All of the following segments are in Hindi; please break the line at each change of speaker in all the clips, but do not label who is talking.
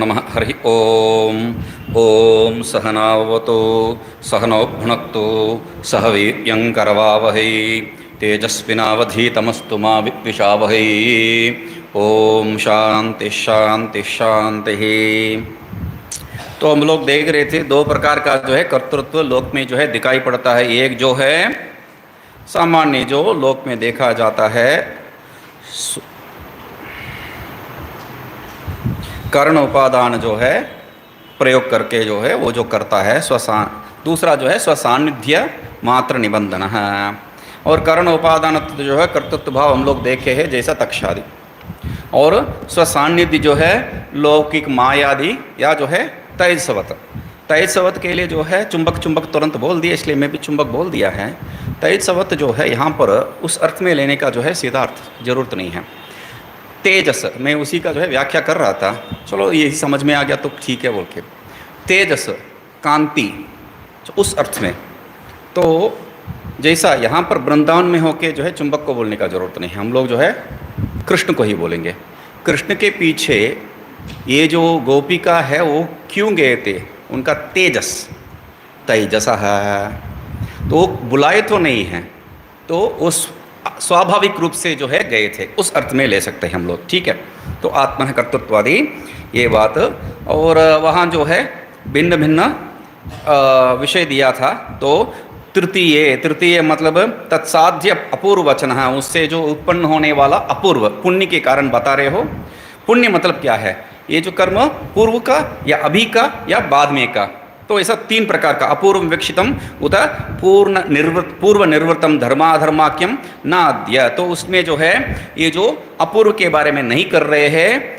नमः। हरि ओम। ओम सहनाववतु सहनौ भुनक्तु सह वीर्यङ्करवावहै तेजस्विनावधीतमस्तु मा विद्विषावहै। ओम शांति शांति शांति। तो हम लोग देख रहे थे दो प्रकार का जो है कर्तृत्व लोक में जो है दिखाई पड़ता है। एक जो है सामान्य जो लोक में देखा जाता है कर्ण उपादान जो है प्रयोग करके जो है वो जो करता है दूसरा जो है स्वसान्निध्य मात्र निबंधन है। और कर्ण उपादान जो है कर्तृत्व भाव हम लोग देखे हैं जैसा तक्षादि, और स्वसान्निध्य जो है लौकिक मायादि या जो है तैजसवत। तैजसवत के लिए जो है चुंबक चुंबक तुरंत बोल दिया, इसलिए मैं भी चुंबक बोल दिया है। तैजसवत जो है यहाँ पर उस अर्थ में लेने का जो है सीधा अर्थ जरूरत नहीं है। तेजस मैं उसी का जो है व्याख्या कर रहा था, चलो यही समझ में आ गया तो ठीक है बोल के। तेजस कांति उस अर्थ में, तो जैसा यहाँ पर वृंदावन में होके जो है चुंबक को बोलने का जरूरत नहीं है, हम लोग जो है कृष्ण को ही बोलेंगे। कृष्ण के पीछे ये जो गोपिका है वो क्यों गए थे, उनका तेजस तेजस है, तो बुलाए तो नहीं हैं, तो उस स्वाभाविक रूप से जो है गए थे, उस अर्थ में ले सकते हैं हम लोग। ठीक है, तो आत्मा है कर्तृत्वादि ये बात। और वहाँ जो है भिन्न भिन्न विषय दिया था। तो तृतीय मतलब तत्साध्य अपूर्व वचन है, उससे जो उत्पन्न होने वाला अपूर्व पुण्य के कारण बता रहे हो। पुण्य मतलब क्या है, ये जो कर्म पूर्व का या अभी का या बाद में का, तो ऐसा तीन प्रकार का अपूर्व विवक्षितम उत पूर्व निर्वृतम धर्माधर्माक्यम नाद्य। तो उसमें जो है ये जो अपूर्व के बारे में नहीं कर रहे हैं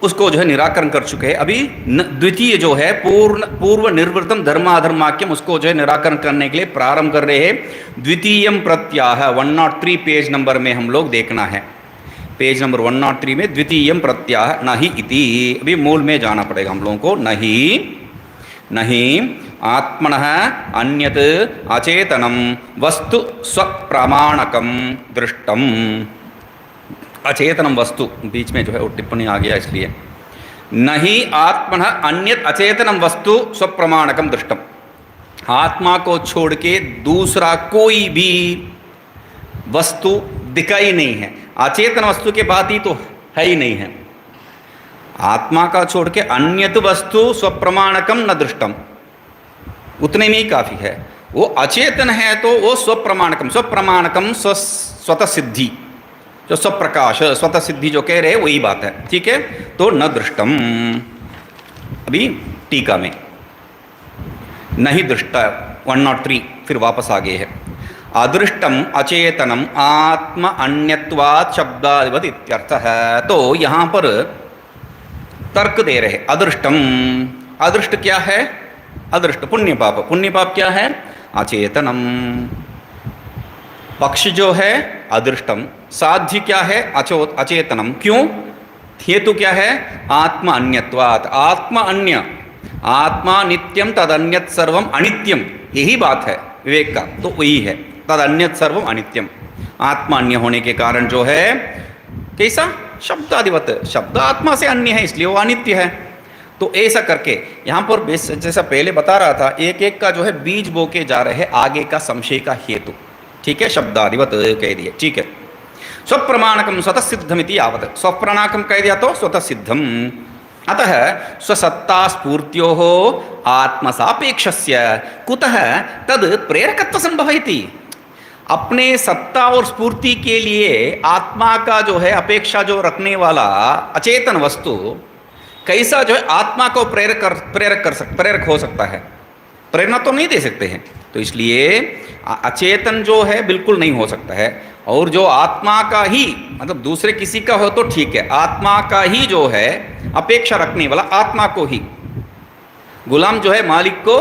उसको जो है निराकरण कर चुके हैं। अभी द्वितीय जो है पूर्व निर्वृतम धर्माधर्माक्यम, उसको जो है निराकरण करने के लिए प्रारंभ कर रहे हैं। द्वितीयम प्रत्याह 103 पेज नंबर में हम लोग देखना है, पेज नंबर 103 में द्वितीयम प्रत्याह नहीं इति। अभी मूल में जाना पड़ेगा हम लोगों को। नहीं आत्मनः अन्यत अचेतनम वस्तु स्वप्रमाणकम दृष्टम। अचेतनम वस्तु बीच में जो है वो टिप्पणी आ गया, इसलिए नहीं आत्मनः अन्यत अचेतनम वस्तु स्वप्रमाणकम दृष्टम। आत्मा को छोड़ के दूसरा कोई भी वस्तु दिखाई नहीं है। अचेतन वस्तु के बाद ही तो है ही नहीं है। आत्मा का छोड़ के अन्यत वस्तु स्वप्रमाणकम न दृष्टम, उतने में ही काफी है। वो अचेतन है तो वो स्वप्रमाणकम स्वतः सिद्धि, जो स्वप्रकाश स्वतः सिद्धि जो कह रहे हैं वही बात है। ठीक है, तो न दृष्टम। अभी टीका में नहीं दृष्टा 103 फिर वापस आ गए है। अदृष्टम अचेतनम आत्म अन्यत्वात् शब्दादिवत इत्यर्थ है। तो यहाँ पर तर्क दे रहे अदृष्टम। अदृष्ट क्या है, अदृष्ट पुण्य पाप क्या है, अचेतनम। पक्ष जो है अदृष्टम, साध्य क्या है अचेतनम। क्यों, हेतु क्या है, आत्मा अन्यत्वात्। आत्मा अन्य, आत्मा नित्यम तद अन्यत सर्वम अनित्यम, यही बात है विवेक का, तो वही है तद अन्यत सर्वम अनित्यम। आत्मा अन्य होने के कारण जो है कैसा, शब्दादिवत, शब्द आत्मा से अन्य है इसलिए वो अनित्य है। तो ऐसा करके यहाँ पर जैसा पहले बता रहा था, एक एक का जो है बीज बो के जा रहे हैं आगे का संशय का हेतु। ठीक है, शब्दादिवत कह दिए। ठीक है, स्वप्रमाणकम स्वतः सिद्धमिति आवत। स्वप्रमाणकम कह दिया तो स्वतः सिद्धम। अतः स्वसत्ता स्फूर्त्योः आत्मसापेक्षस्य कुतः तद प्रेरकत्व संभवति। अपने सत्ता और स्फूर्ति के लिए आत्मा का जो है अपेक्षा जो रखने वाला अचेतन वस्तु कैसा जो है आत्मा को प्रेरक हो सकता है, प्रेरणा तो नहीं दे सकते हैं। तो इसलिए अचेतन जो है बिल्कुल नहीं हो सकता है। और जो आत्मा का ही मतलब दूसरे किसी का हो तो ठीक है, आत्मा का ही जो है अपेक्षा रखने वाला, आत्मा को ही गुलाम जो है मालिक को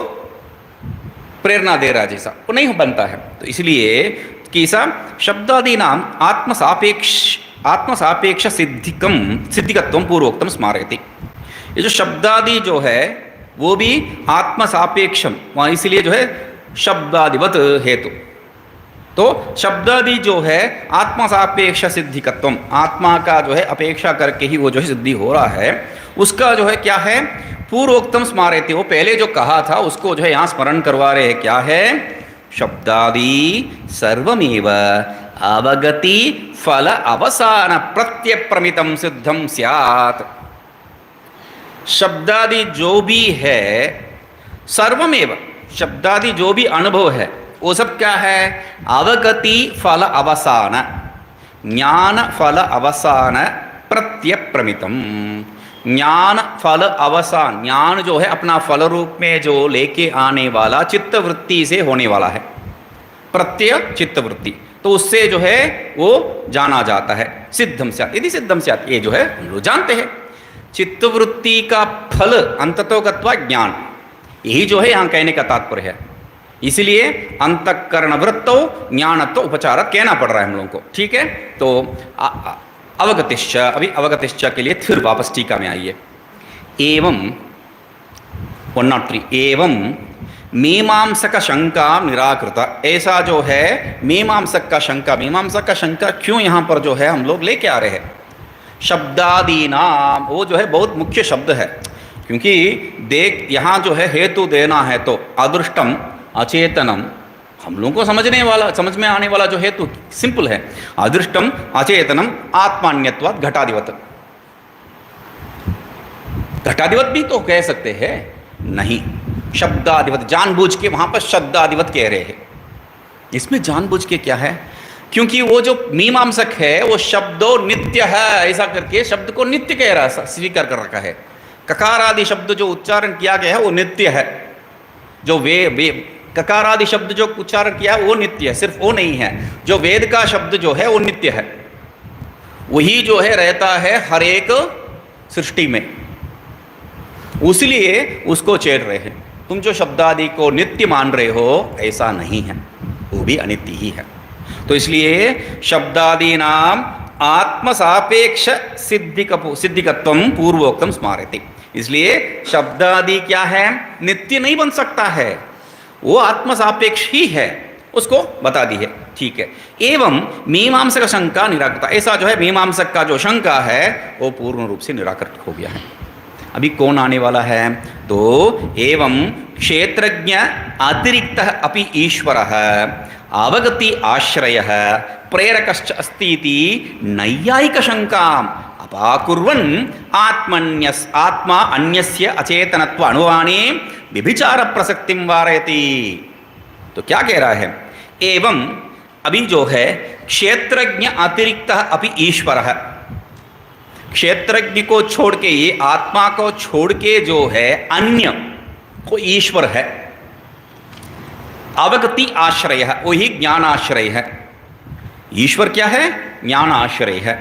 प्रेरणा दे रहा जैसा वो नहीं बनता है। तो इसलिए कैसा शब्दादि नाम आत्मसापेक्ष सिद्धिकत्वम पूर्वोक्तम स्मारयति। ये जो शब्दादि जो है वो भी आत्मसापेक्षम, वहाँ इसलिए जो है शब्दादिवत हेतु। तो शब्दादि जो है आत्मा सापेक्ष सिद्धिकत्वम, आत्मा का जो है अपेक्षा करके ही वो जो है सिद्धि हो रहा है, उसका जो है क्या है, पूर्वोक्तम स्मारयते, वो पहले जो कहा था उसको जो है यहाँ स्मरण करवा रहे हैं। क्या है? शब्दादि सर्वमेव अवगति फल अवसान प्रत्यप्रमितम सिद्धम स्यात्। शब्दादि जो भी है, सर्वमेव, शब्दादि जो भी अनुभव है वो सब क्या है? अवगति फल अवसान, ज्ञान फल अवसान प्रत्यप्रमितम। ज्ञान फल अवसान, ज्ञान जो है अपना फल रूप में जो लेके आने वाला चित्त वृत्ति से होने वाला है, प्रत्यय चित्त वृत्ति, तो उससे जो है वो जाना जाता है। सिद्धम स्यात्, यदि सिद्धम स्यात्, ये जो है हम लोग जानते हैं चित्त वृत्ति का फल अंततो गत्वा ज्ञान, यही जो है यहाँ कहने का तात्पर्य है। इसलिए अंतःकरण वृत्तो ज्ञानत्व उपचारक कहना पड़ रहा है हम लोगों को, ठीक है। तो अवगतिश्च, अभी अवगतिश्च के लिए फिर वापस टीका में आइए। एवं 103, एवं मीमांसक शंका निराकृता, ऐसा जो है मीमांसक का शंका, मीमांसक का शंका क्यों यहाँ पर जो है हम लोग लेके आ रहे हैं? शब्दादि नाम, वो जो है बहुत मुख्य शब्द है, क्योंकि देख यहाँ जो है हेतु देना है तो अदृष्टम अचेतनम, हम लोगों को समझ में आने वाला जो हेतु सिंपल है, अदृष्टम अचेतनम आत्मान्यत्वात् घटाधिवत। घटाधिवत भी तो कह सकते हैं, नहीं, शब्दाधिवत, जानबूझ के वहां पर शब्दाधिवत कह रहे हैं। इसमें जानबूझ के क्या है? क्योंकि वो जो मीमांसक है वो शब्दों नित्य है ऐसा करके शब्द को नित्य कह रहा है, स्वीकार कर रखा है। ककार आदि शब्द जो उच्चारण किया गया है वो नित्य है, जो वे ककार आदि शब्द जो उच्चारण किया वो नित्य है। सिर्फ वो नहीं है, जो वेद का शब्द जो है वो नित्य है, वही जो है रहता है हर एक सृष्टि में, इसलिए उसको छेड़ रहे हैं। तुम जो शब्दादि को नित्य मान रहे हो ऐसा नहीं है, वो भी अनित्य ही है। तो इसलिए शब्दादि नाम आत्म सापेक्ष सिद्धिकत्वम पूर्वोक्तम स्मारयति, इसलिए शब्दादि क्या है? नित्य नहीं बन सकता है, वो आत्म सापेक्ष ही है, उसको बता दी है, ठीक है। एवं मीमांसक शंका निराकृता, ऐसा जो है मीमांसक का जो शंका है वो पूर्ण रूप से निराकृत हो गया है। अभी कौन आने वाला है? तो एवं क्षेत्रज्ञ अतिरिक्त अपि ईश्वरः अवगति आश्रय प्रेरकश्च अस्ति इति नैयायिक शंकाम अपाकुर्वन् आत्मा अन्यस्य अचेतनत्व अनुवाने व्यभिचार प्रसक्तिम वारयति। तो क्या कह रहा है? एवं अभी जो है क्षेत्रज्ञ अतिरिक्त अपि ईश्वरः, क्षेत्रज्ञ को छोड़ के, ये आत्मा को छोड़ के जो है अन्य को ईश्वर है। अवगति आश्रय है, वही ज्ञान आश्रय है। ईश्वर क्या है? ज्ञान आश्रय है।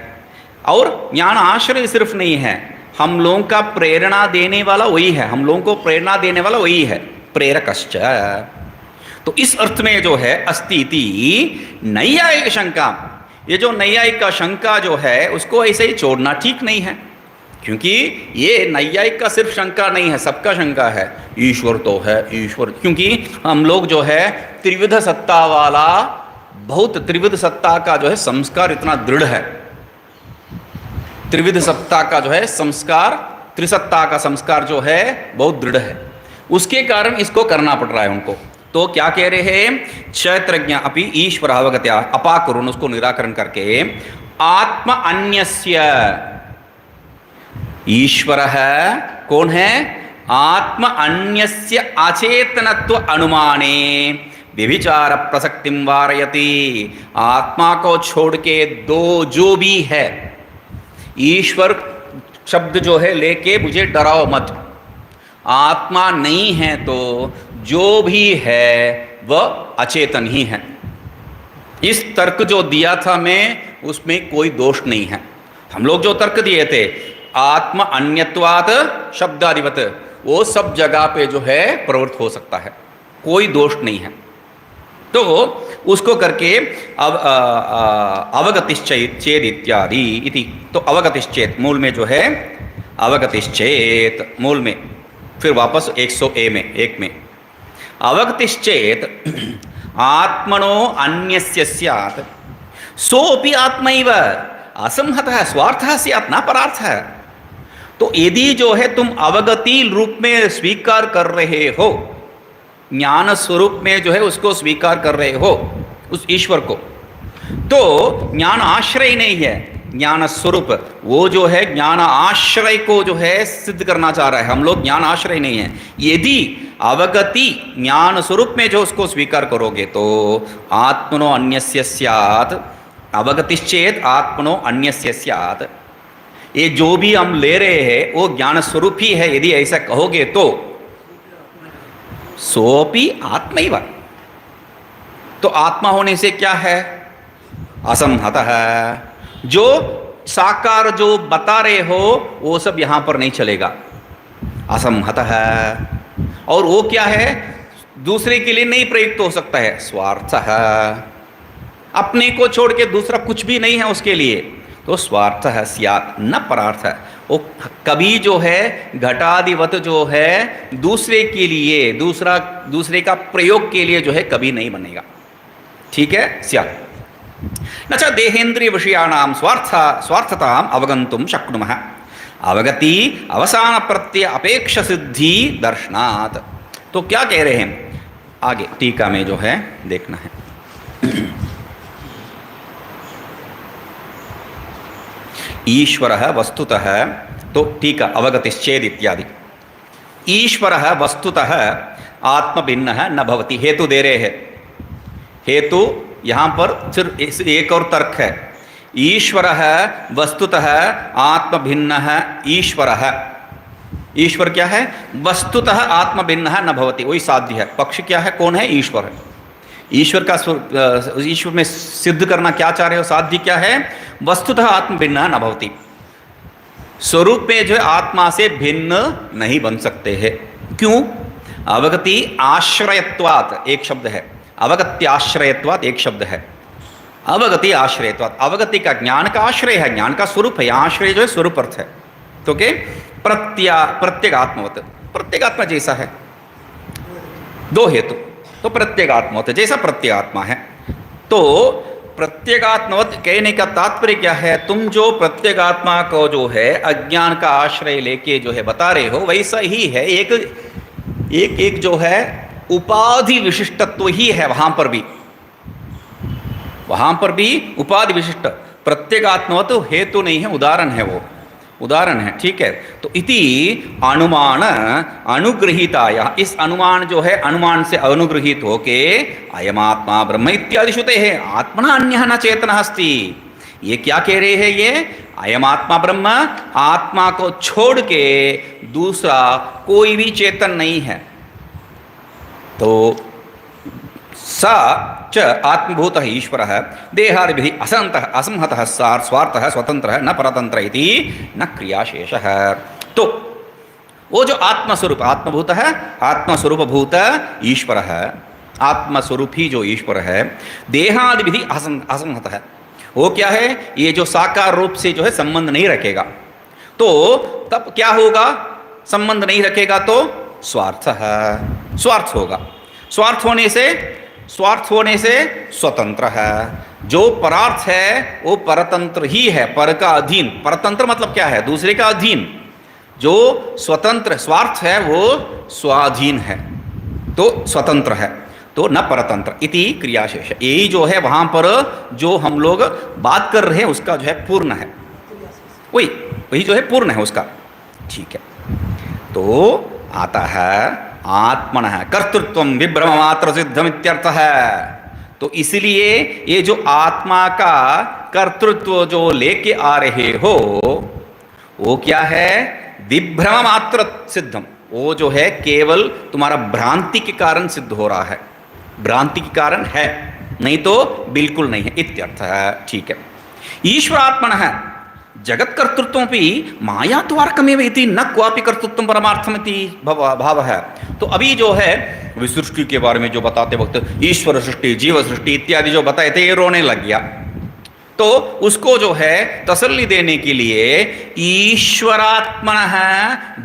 और ज्ञान आश्रय सिर्फ नहीं है, हम लोगों का प्रेरणा देने वाला वही है, हम लोगों को प्रेरणा देने वाला वही है, प्रेरकश्च। तो इस अर्थ में जो है अस्तिति नैयायिक शंका, ये जो नैयायिक का शंका जो है उसको ऐसे ही छोड़ना ठीक नहीं है, क्योंकि ये नैयायिक का सिर्फ शंका नहीं है, सबका शंका है। ईश्वर तो है, ईश्वर, क्योंकि हम लोग जो है त्रिविध सत्ता वाला, बहुत त्रिविध सत्ता का जो है संस्कार इतना दृढ़ है, त्रिविध सत्ता का जो है संस्कार, त्रिसत्ता का संस्कार जो है बहुत दृढ़ है, उसके कारण इसको करना पड़ रहा है उनको। तो क्या कह रहे हैं? क्षेत्रज्ञ अपि ईश्वर अवगत्या अपाकुरुन, उसको निराकरण करके आत्मा अन्यस्य, ईश्वर है कौन है? आत्मा अन्यस्य अचेतनत्व अनुमाने व्यभिचार प्रसक्तिम वारयति। आत्मा को छोड़ के दो जो भी है, ईश्वर शब्द जो है लेके मुझे डराओ मत, आत्मा नहीं है तो जो भी है वह अचेतन ही है। इस तर्क जो दिया था मैं, उसमें कोई दोष नहीं है। हम लोग जो तर्क दिए थे आत्मा अन्यत्वात् शब्दाधिवत, वो सब जगह पे जो है प्रवृत्त हो सकता है, कोई दोष नहीं है। तो उसको करके अब अवगतिश्चेत इत्यादि इति, तो अवगतिश्चेत मूल में जो है अवगतिश्चेत मूल में, फिर वापस 100 ए में, एक में अवगतिश्चेत आत्मनो अन्यस्य स्यात् सोऽपि आत्मैव असंहतः स्वार्थः स्यात् न परार्थः। तो यदि जो है तुम अवगति रूप में स्वीकार कर रहे हो, ज्ञान स्वरूप में जो है उसको स्वीकार कर रहे हो उस ईश्वर को, तो ज्ञान आश्रय नहीं है, ज्ञान स्वरूप वो जो है ज्ञान आश्रय को जो है सिद्ध करना चाह रहा है। हम लोग ज्ञान आश्रय नहीं है। यदि अवगति ज्ञान स्वरूप में जो उसको स्वीकार करोगे तो आत्मनो अन्यस्य स्यात्, अवगतिश्चेत आत्मनो अन्यस्य स्यात्, ये जो भी हम ले रहे हैं वो ज्ञान स्वरूप ही है। यदि ऐसा कहोगे तो सोपि आत्मैव, तो आत्मा होने से क्या है? असंहतः। जो साकार जो बता रहे हो वो सब यहां पर नहीं चलेगा, असंहतः। और वो क्या है? दूसरे के लिए नहीं प्रयुक्त हो सकता है, स्वार्थः। अपने को छोड़ के दूसरा कुछ भी नहीं है उसके लिए, तो स्वार्थः स्यात् न परार्थः। वो कभी जो है घटादिवत जो है दूसरे के लिए, दूसरे का प्रयोग के लिए जो है कभी नहीं बनेगा। ठीक है, स्यात्। न च देहेन्द्रिय विषयाणां स्वार्थताम् अवगन्तुं शक्नुमः अवगति अवसान प्रत्यय अपेक्ष सिद्धि दर्शनात्। तो क्या कह रहे हैं आगे टीका में जो है देखना है। ईश्वरः वस्तुतः, तो टीका अवगतिश्चेद इत्यादि। ईश्वरः वस्तुतः आत्मभिन्नः न भवति। हेतु दे रहे हैं। हेतु यहाँ पर सिर्फ एक और तर्क है। ईश्वरः वस्तुतः आत्मभिन्नः ईश्वरः, ईश्वर क्या है? वस्तुतः आत्मभिन्नः न भवति, वही साध्य है। पक्ष क्या है? कौन है? ईश्वर है। ईश्वर का ईश्वर में सिद्ध करना क्या चाह रहे हो? साध्य क्या है? वस्तुतः आत्मभिन्नः न भवति, स्वरूप में जो है आत्मा से भिन्न नहीं बन सकते हैं। क्यों? अवगति आश्रयत्वात् एक शब्द है, अवगत्याश्रयत्वात् एक शब्द है। अवगति आश्रयत्वात्, अवगति का ज्ञान का आश्रय है, ज्ञान का स्वरूप है। यहाँ आश्रय जो है स्वरूप अर्थ है। तो के प्रत्येगात्मवत, प्रत्येगात्मा जैसा है। दो हेतु, तो प्रत्येगात्मवत जैसा प्रत्येगात्मा है। तो प्रत्येगात्मवत कहने का तात्पर्य क्या है? तुम जो प्रत्येगात्मा को जो है अज्ञान का आश्रय लेके जो है बता रहे हो वैसा ही है। एक जो है उपाधि विशिष्टत्व ही है वहां पर भी उपाधि विशिष्ट। प्रत्येगात्मवत तो हेतु नहीं है, उदाहरण है, वो उदाहरण है। ठीक है, तो इति अनुमान अनुगृहीताया, इस अनुमान जो है अनुमान से अनुगृहीत होके अयमात्मा ब्रह्म इत्यादि श्रुते है आत्मना अन्यः न चेतनः अस्ति। ये क्या कह रहे हैं? ये अयमात्मा ब्रह्म, आत्मा को छोड़ के दूसरा कोई भी चेतन नहीं है। तो स च आत्मभूतः ईश्वरः देहादिभिः असंहतः स्वार्थः स्वतंत्रः न परतंत्र इति न क्रियाशेषः। तो वो जो आत्मस्वरूप, आत्मभूतः आत्मस्वरूपभूत ईश्वरः, आत्मस्वरूप ही जो ईश्वर है, देहादिभिः असंहतः, वो क्या है? ये जो साकार रूप से जो है संबंध नहीं रखेगा। तो तब क्या होगा? संबंध नहीं रखेगा तो स्वार्थ होगा। स्वार्थ होने से स्वतंत्र है। जो परार्थ है वो परतंत्र ही है, पर का अधीन। परतंत्र मतलब क्या है? दूसरे का अधीन। जो स्वतंत्र स्वार्थ है वो स्वाधीन है, तो स्वतंत्र है, तो न परतंत्र इति क्रियाशेष। यही जो है वहां पर जो हम लोग बात कर रहे हैं उसका जो है पूर्ण है, वही जो है पूर्ण है उसका। ठीक है, तो आता है आत्मनः कर्तृत्वं विभ्रम मात्र सिद्धम इत्यर्थः। तो इसलिए ये जो आत्मा का कर्तृत्व जो लेके आ रहे हो वो क्या है? विभ्रम मात्र सिद्धम, वो जो है केवल तुम्हारा भ्रांति के कारण सिद्ध हो रहा है, भ्रांति के कारण है, नहीं तो बिल्कुल नहीं है इत्यर्थः। ठीक है, ईश्वरात्मनः जगत कर्तृत्व भी मायात्वार्कमेव इति न क्वापि कर्तृत्व परमार्थमिति भाव है। तो अभी जो है विसृष्टि के बारे में जो बताते वक्त ईश्वर सृष्टि जीव सृष्टि इत्यादि जो बताए थे ये रोने लग गया। तो तो उसको जो है तसल्ली देने के लिए ईश्वरात्मनः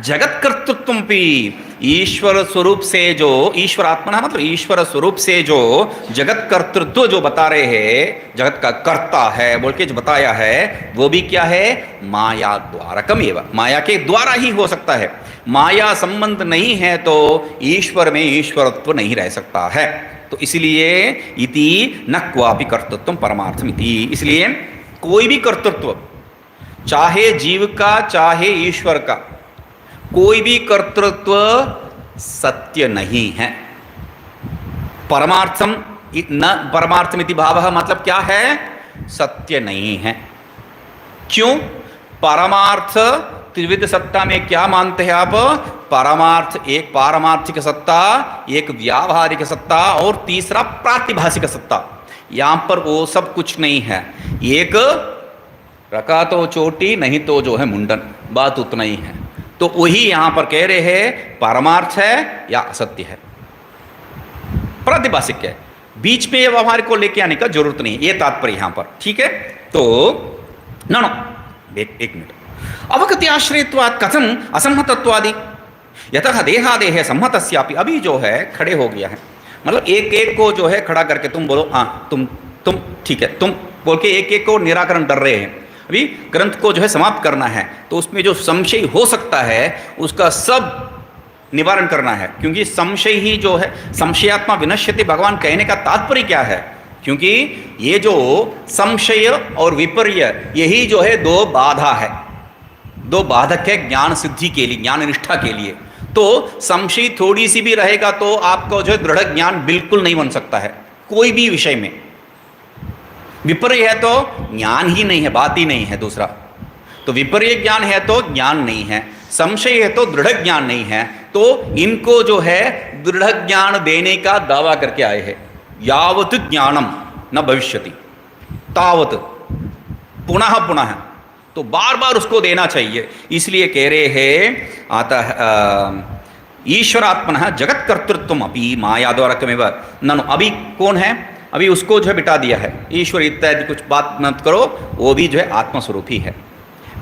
जगत कर्तृत्व भी, ईश्वर स्वरूप से जो ईश्वरात्मनः मतलब ईश्वर स्वरूप से जो जगत कर्तृत्व जो बता रहे हैं, जगत का कर्ता है बोल के जो बताया है, वो भी क्या है, माया द्वारकम एवं, माया के द्वारा ही हो सकता है। माया संबंध नहीं है तो ईश्वर में ईश्वरत्व नहीं रह सकता है। तो इसलिए इति न क्वापि कर्तृत्व परमार्थम इति, इसलिए कोई भी कर्तृत्व, चाहे जीव का चाहे ईश्वर का, कोई भी कर्तृत्व सत्य नहीं है। परमार्थम न परमार्थम इति भावः मतलब क्या है, सत्य नहीं है। क्यों? परमार्थ त्रिविध सत्ता में क्या मानते हैं आप, परमार्थ एक पारमार्थिक सत्ता, एक व्यावहारिक सत्ता और तीसरा प्रातिभाषिक सत्ता। यहां पर वो सब कुछ नहीं है। एक रखा तो चोटी नहीं तो जो है मुंडन, बात उतना ही है। तो वही यहां पर कह रहे हैं परमार्थ है या असत्य है, प्रातिभाषिक है, बीच में व्यवहार को लेके आने का जरूरत नहीं, ये तात्पर्य यहां पर। ठीक है, तो नो एक मिनट, अवगति आश्रयत्वात् कथम असम्मतत्वादि यतः देहादेह सम्मतस्यापि, अभी जो है खड़े हो गया है, मतलब एक एक को जो है खड़ा करके तुम बोलो हाँ तुम ठीक है तुम बोल के एक एक को निराकरण कर रहे हैं। अभी ग्रंथ को जो है समाप्त करना है, तो उसमें जो संशय हो सकता है उसका सब निवारण करना है, क्योंकि संशय ही जो है संशयात्मा विनश्यति भगवान कहने का तात्पर्य क्या है, क्योंकि ये जो संशय और विपर्य यही जो है दो बाधा है, दो बाधक है ज्ञान सिद्धि के लिए, ज्ञान निष्ठा के लिए। तो संशय थोड़ी सी भी रहेगा तो आपको जो है दृढ़ ज्ञान बिल्कुल नहीं बन सकता है कोई भी विषय में। विपर्य है तो ज्ञान ही नहीं है, बात ही नहीं है। दूसरा तो विपर्य ज्ञान है तो ज्ञान नहीं है, संशय है तो दृढ़ ज्ञान नहीं है। तो इनको जो है दृढ़ ज्ञान देने का दावा करके आए हैं। यावत ज्ञानम न भविष्यति तावत पुनः पुनः, तो बार बार उसको देना चाहिए। इसलिए कह रहे हैं अतः ईश्वरात्मनः जगत कर्तृत्वम अपि माया द्वारकमेव ननु, अभी कौन है, अभी उसको जो है बिठा दिया है, ईश्वर इत्यादि कुछ बात मत करो, वो भी जो है आत्मस्वरूप ही है,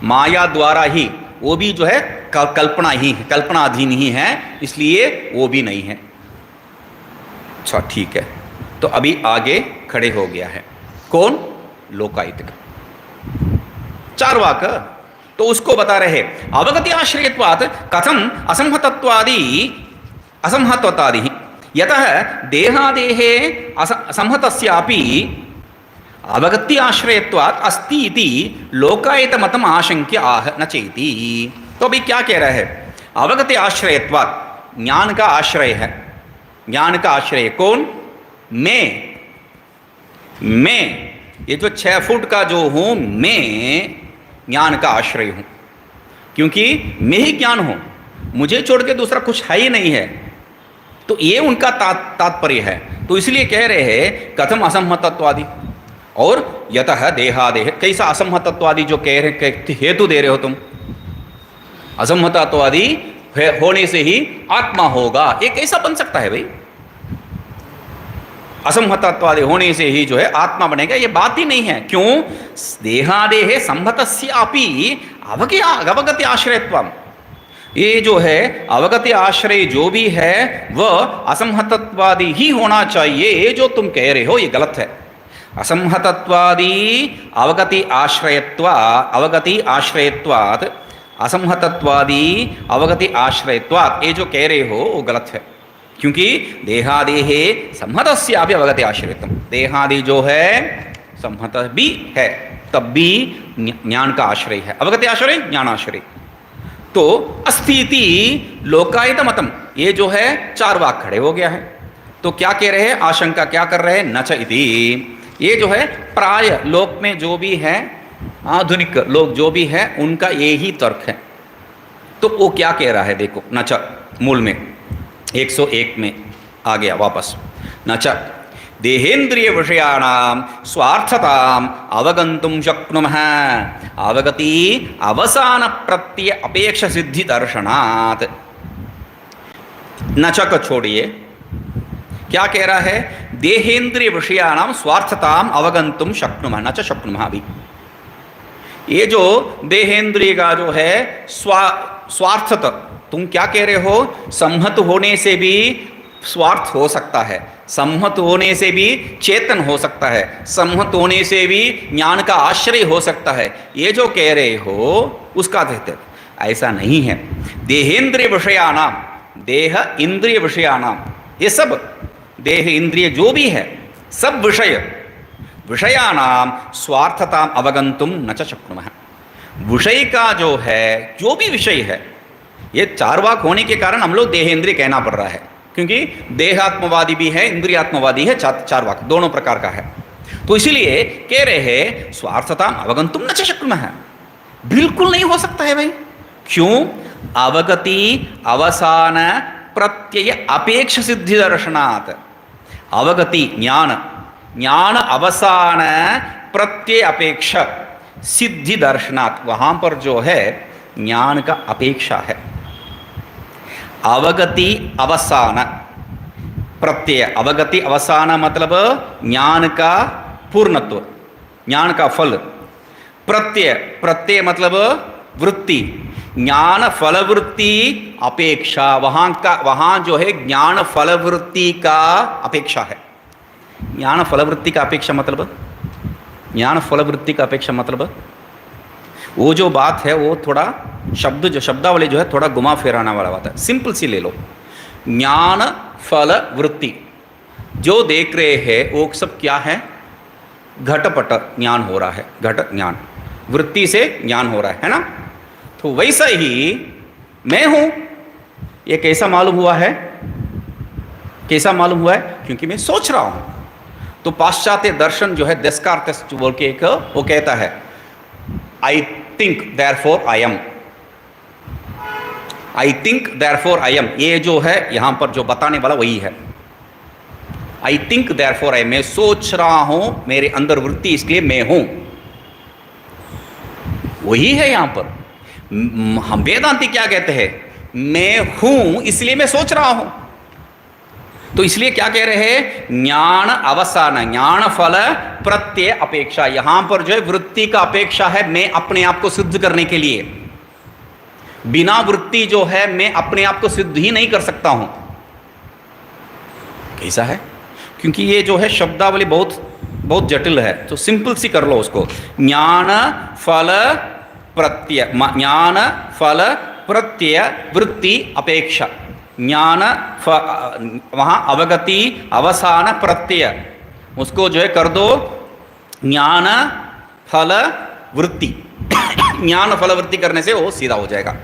माया द्वारा ही, वो भी जो है कल्पना ही है, कल्पनाधीन ही है, इसलिए वो भी नहीं है। अच्छा ठीक है, तो अभी आगे खड़े हो गया है कौन, लोकायतिक चार्वाक। तो उसको बता रहे अवगति आश्रयत्वात् कथम असंहतत्वादि असंहतत्वादि यतः देहादेहे असंहतस्यापि अवगति आश्रयत्वात् अस्ति इति लोकायत मतम आशंक्य आह न चेति। तो अभी क्या कह रहा है, अवगति आश्रयत्वात् ज्ञान का आश्रय है, ज्ञान का आश्रय कौन, मैं ये जो 6 फुट का जो हूं, मैं ज्ञान का आश्रय हूं, क्योंकि मैं ही ज्ञान हूं, मुझे छोड़ के दूसरा कुछ है ही नहीं है। तो ये उनका तात्पर्य है। तो इसलिए कह रहे हैं कथम असंहतत्वादि, और यतः देहादेह, कैसा असंहतत्वादि जो कह रहे हेतु दे रहे हो तुम, असंहतत्वादि होने से ही आत्मा होगा, ये कैसा बन सकता है भाई, असंहतत्वादि होने से ही जो है आत्मा बनेगा, ये बात ही नहीं है। क्यों, देहादेह संहतस्यापि अवगति आश्रयत्वम, ये जो है अवगति आश्रय जो भी है वह असंहतत्वादि ही होना चाहिए। ये जो तुम कह रहे हो ये गलत है। असंहतत्वादि अवगति आश्रयत्वात् असंहतत्वादि अवगति आश्रयत्वात्, ये जो कह रहे हो वो गलत है, क्योंकि देहादेहे संहतस्यापि अवगति आश्रयत्वम, देहादि जो है संहत भी है तब भी ज्ञान का आश्रय है, अवगति आश्रय ज्ञान आश्रय। तो अस्थिति लोकायत मतम, ये जो है 4 वाक खड़े हो गया है। तो क्या कह रहे हैं, आशंका क्या कर रहे हैं, न च इति, ये जो है प्राय लोक में जो भी है, आधुनिक लोग जो भी है उनका यही तर्क है। तो वो क्या कह रहा है देखो, न च मूल में 101 में आ गया वापस, न च देहेन्द्रिय विषयाणाम स्वार्थताम अवगंतुम शक्नुमः अवगति अवसान प्रत्यय अपेक्ष सिद्धि दर्शनात्। न च को छोड़िए, क्या कह रहा है? देहेंद्रिय विषयाणाम स्वार्थताम अवगंतुम शक्नुमः न च शक्नुमः अभी। ये जो देहेंद्रिय का जो है स्वार्थत, तुम क्या कह रहे हो? संहत होने से भी स्वार्थ हो सकता है, संहत होने से भी चेतन हो सकता है, संहत होने से भी ज्ञान का आश्रय हो सकता है। ये जो कह रहे हो उसका कहते ऐसा नहीं है। देहेंद्रिय विषयानाम, देह इंद्रिय विषयानाम, ये सब देह इंद्रिय जो भी है सब विषय, विषयानाम स्वार्थताम अवगंतुम न च शक्नुमः। विषय का जो है, जो भी विषय है, ये चारवाक होने के कारण हम लोग देहेंद्रिय कहना पड़ रहा है, क्योंकि देहात्मवादी भी है, इंद्रियात्मवादी है, चारवाक दोनों प्रकार का है। तो इसीलिए कह रहे हैं स्वार्थताम अवगंतुम न च शक्नुमः, बिल्कुल नहीं हो सकता है भाई। क्यों? अवगति अवसान प्रत्यय अपेक्ष सिद्धि दर्शनात्। अवगति ज्ञान, ज्ञान अवसान प्रत्यय अपेक्ष सिद्धि दर्शनात्, वहां पर जो है ज्ञान का अपेक्षा है। अवगति अवसान प्रत्यय, अवगति अवसान मतलब ज्ञान का पूर्णत्व, ज्ञान का फल। प्रत्यय, प्रत्यय मतलब वृत्ति, ज्ञान फलवृत्ति अपेक्षा, वहां जो है ज्ञान फलवृत्ति का अपेक्षा है। ज्ञान फलवृत्ति का अपेक्षा मतलब, ज्ञान फलवृत्ति का अपेक्षा मतलब वो जो बात है वो थोड़ा शब्द, जो शब्दावली जो है थोड़ा घुमा फिराना वाला बात है। सिंपल सी ले लो, ज्ञान फल वृत्ति जो देख रहे हैं वो सब क्या है? घटपट ज्ञान हो रहा है, घट ज्ञान, वृत्ति से ज्ञान हो रहा है ना। तो वैसा ही मैं हूं, ये कैसा मालूम हुआ है? कैसा मालूम हुआ है? क्योंकि मैं सोच रहा हूं। तो पाश्चात्य दर्शन जो है डेस्कार्टेस बोल के एक वो कहता है, I think therefore I am, I think therefore I am. ये जो है यहां पर जो बताने वाला वही है, I think therefore I am, मैं सोच रहा हूं, मेरे अंदर वृत्ति इसलिए मैं हूं, वही है यहां पर। हम वेदांती क्या कहते हैं? मैं हूं इसलिए मैं सोच रहा हूं। तो इसलिए क्या कह रहे हैं? ज्ञान अवसान, ज्ञान फल प्रत्यय अपेक्षा, यहां पर जो है वृत्ति का अपेक्षा है, मैं अपने आप को सिद्ध करने के लिए। बिना वृत्ति जो है मैं अपने आप को सिद्ध ही नहीं कर सकता हूं। कैसा है? क्योंकि ये जो है शब्दावली बहुत बहुत जटिल है, तो सिंपल सी कर लो उसको। ज्ञान फल प्रत्यय, ज्ञान फल प्रत्यय वृत्ति अपेक्षा, ज्ञान वहां अवगति अवसान प्रत्यय, उसको जो है कर दो ज्ञान फल वृत्ति। ज्ञान फल वृत्ति करने से वो सीधा हो जाएगा।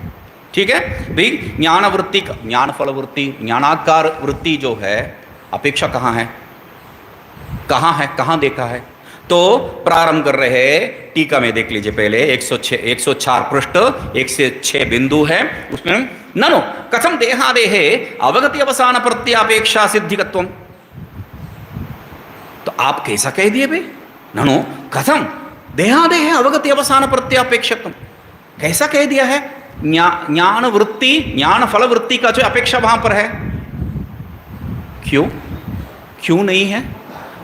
ठीक है भाई, ज्ञान वृत्ति, ज्ञान फल वृत्ति, ज्ञानाकार वृत्ति जो है अपेक्षा कहाँ है? कहाँ है? कहाँ देखा है? तो प्रारंभ कर रहे हैं टीका में, देख लीजिए पहले 104 पृष्ठ 106 बिंदु है उसमें। ननु कथम देहादेहे अवगति अवसान प्रत्यापेक्षा सिद्धिकत्वम। तो आप कैसा कह दिए भाई? ननु कथम देहादेहे अवगति अवसान प्रत्यापेक्षत्वम, कैसा कह दिया है? ज्ञान वृत्ति, ज्ञान फल वृत्ति का जो अपेक्षा वहां पर है। क्यों? क्यों नहीं है?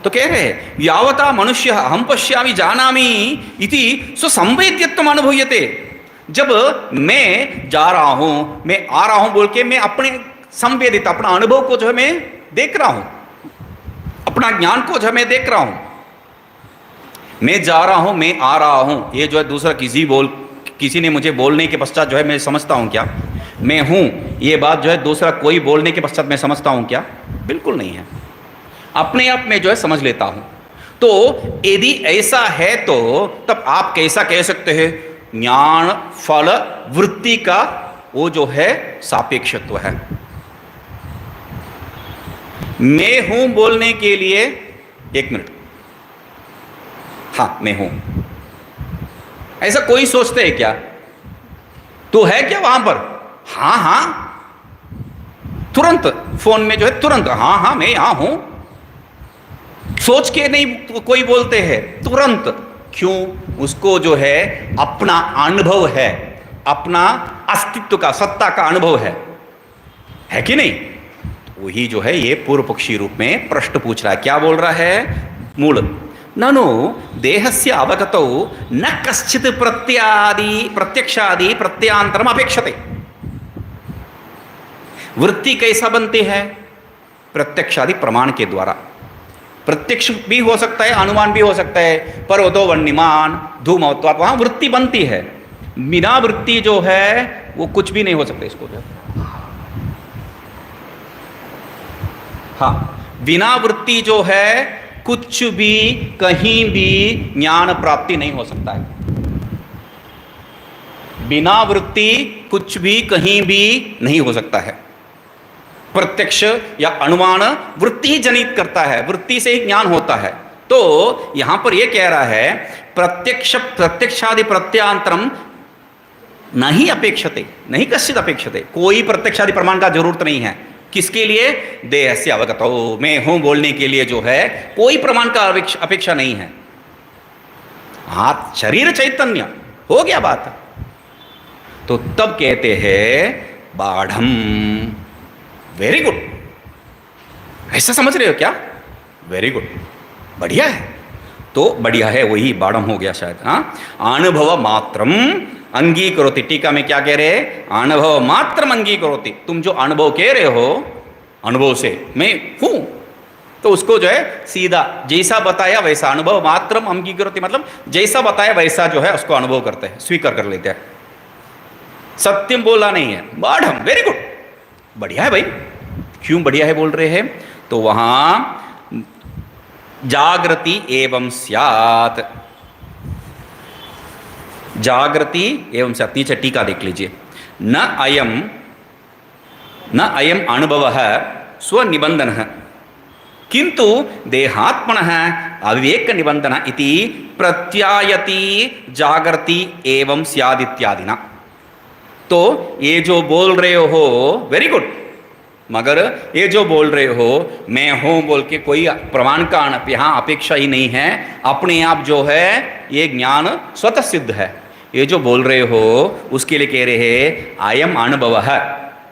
तो कह रहे हैं यावता मनुष्य हम पश्यामि जानामि इति स्वसंवेद्यत्वम अनुभूयते। जब मैं जा रहा हूं, मैं आ रहा हूं बोल के मैं अपने संवेदित, अपना अनुभव को जो है मैं देख रहा हूं, अपना ज्ञान को जो है मैं देख रहा हूं। मैं जा रहा हूं, मैं आ रहा हूं, ये जो है दूसरा किसी ने मुझे बोलने के पश्चात जो है मैं समझता हूं क्या मैं हूं? ये बात जो है दूसरा कोई बोलने के पश्चात मैं समझता हूं क्या? बिल्कुल नहीं है। अपने आप में जो है समझ लेता हूं। तो यदि ऐसा है तो तब आप कैसा कह सकते हैं? ज्ञान फल वृत्ति का वो जो है सापेक्षत्व है। मैं हूं बोलने के लिए, एक मिनट, हाँ मैं हूं, ऐसा कोई सोचते है क्या? तो है क्या वहां पर? हाँ हाँ, तुरंत फोन में जो है तुरंत हाँ हाँ मैं यहां हूं, सोच के नहीं कोई बोलते हैं, तुरंत। क्यों? उसको जो है अपना अनुभव है, अपना अस्तित्व का, सत्ता का अनुभव है कि नहीं? वही जो है ये पूर्व पक्षी रूप में प्रश्न पूछ रहा है। क्या बोल रहा है? मूल ननु देहस्य अवगतौ न कश्चित् प्रत्यक्षादि प्रत्यांतरम अपेक्षते। वृत्ति कैसा बनती है? प्रत्यक्षादि प्रमाण के द्वारा। प्रत्यक्ष भी हो सकता है, अनुमान भी हो सकता है। पर्वतो वन्यमान धूमवत्वात्, वहां वृत्ति बनती है। बिना वृत्ति जो है वो कुछ भी नहीं हो सकता। इसको जो हाँ, बिना वृत्ति जो है कुछ भी कहीं भी ज्ञान प्राप्ति नहीं हो सकता है। बिना वृत्ति कुछ भी कहीं भी नहीं हो सकता है। प्रत्यक्ष या अनुमान वृत्ति ही जनित करता है, वृत्ति से ही ज्ञान होता है। तो यहां पर यह कह रहा है प्रत्यक्षादि प्रत्यांतरम नहीं अपेक्षते, नहीं कश्चित अपेक्षते। कोई प्रत्यक्षादि प्रमाण का जरूरत नहीं है। किसके लिए? देह से अवगतो, मैं हूं बोलने के लिए जो है कोई प्रमाण का अपेक्षा नहीं है। शरीर चैतन्य हो गया बात। तो तब कहते हैं बाढ़म। वेरी गुड, ऐसा समझ रहे हो क्या? वेरी गुड, बढ़िया है। तो बढ़िया है वही बाढ़म हो गया शायद। हाँ, अनुभव मात्रम अंगीकरोति। टीका में क्या कह रहे हैं? अनुभव मात्रम अंगीकरोति। तुम जो अनुभव कह रहे हो, अनुभव से मैं हूं, तो उसको जो है सीधा जैसा बताया वैसा अनुभव मात्रम अंगीकरोति, मतलब जैसा बताया वैसा जो है उसको अनुभव करते हैं, स्वीकार कर लेते हैं। सत्यम बोला नहीं है। बाढ़म, वेरी गुड, बढ़िया है भाई। क्यों बढ़िया है बोल रहे हैं? तो वहां जागृति एवं स्यात्, जागृति एवं स्यात्। नीचे टीका देख लीजिए। न अयम अनुभवः स्वनिबंधनः किंतु देहात्मनः अविवेक निबंधनः इति प्रत्यायति जागृति एवं स्यात् इत्यादिना। तो ये जो बोल रहे हो वेरी गुड, मगर ये जो बोल रहे हो मैं हूं बोल के कोई प्रमाण का यहाँ अपेक्षा ही नहीं है। अपने आप जो है ये ज्ञान स्वतः सिद्ध है। ये जो बोल रहे हो उसके लिए कह रहे हैं अयम अनुभव है।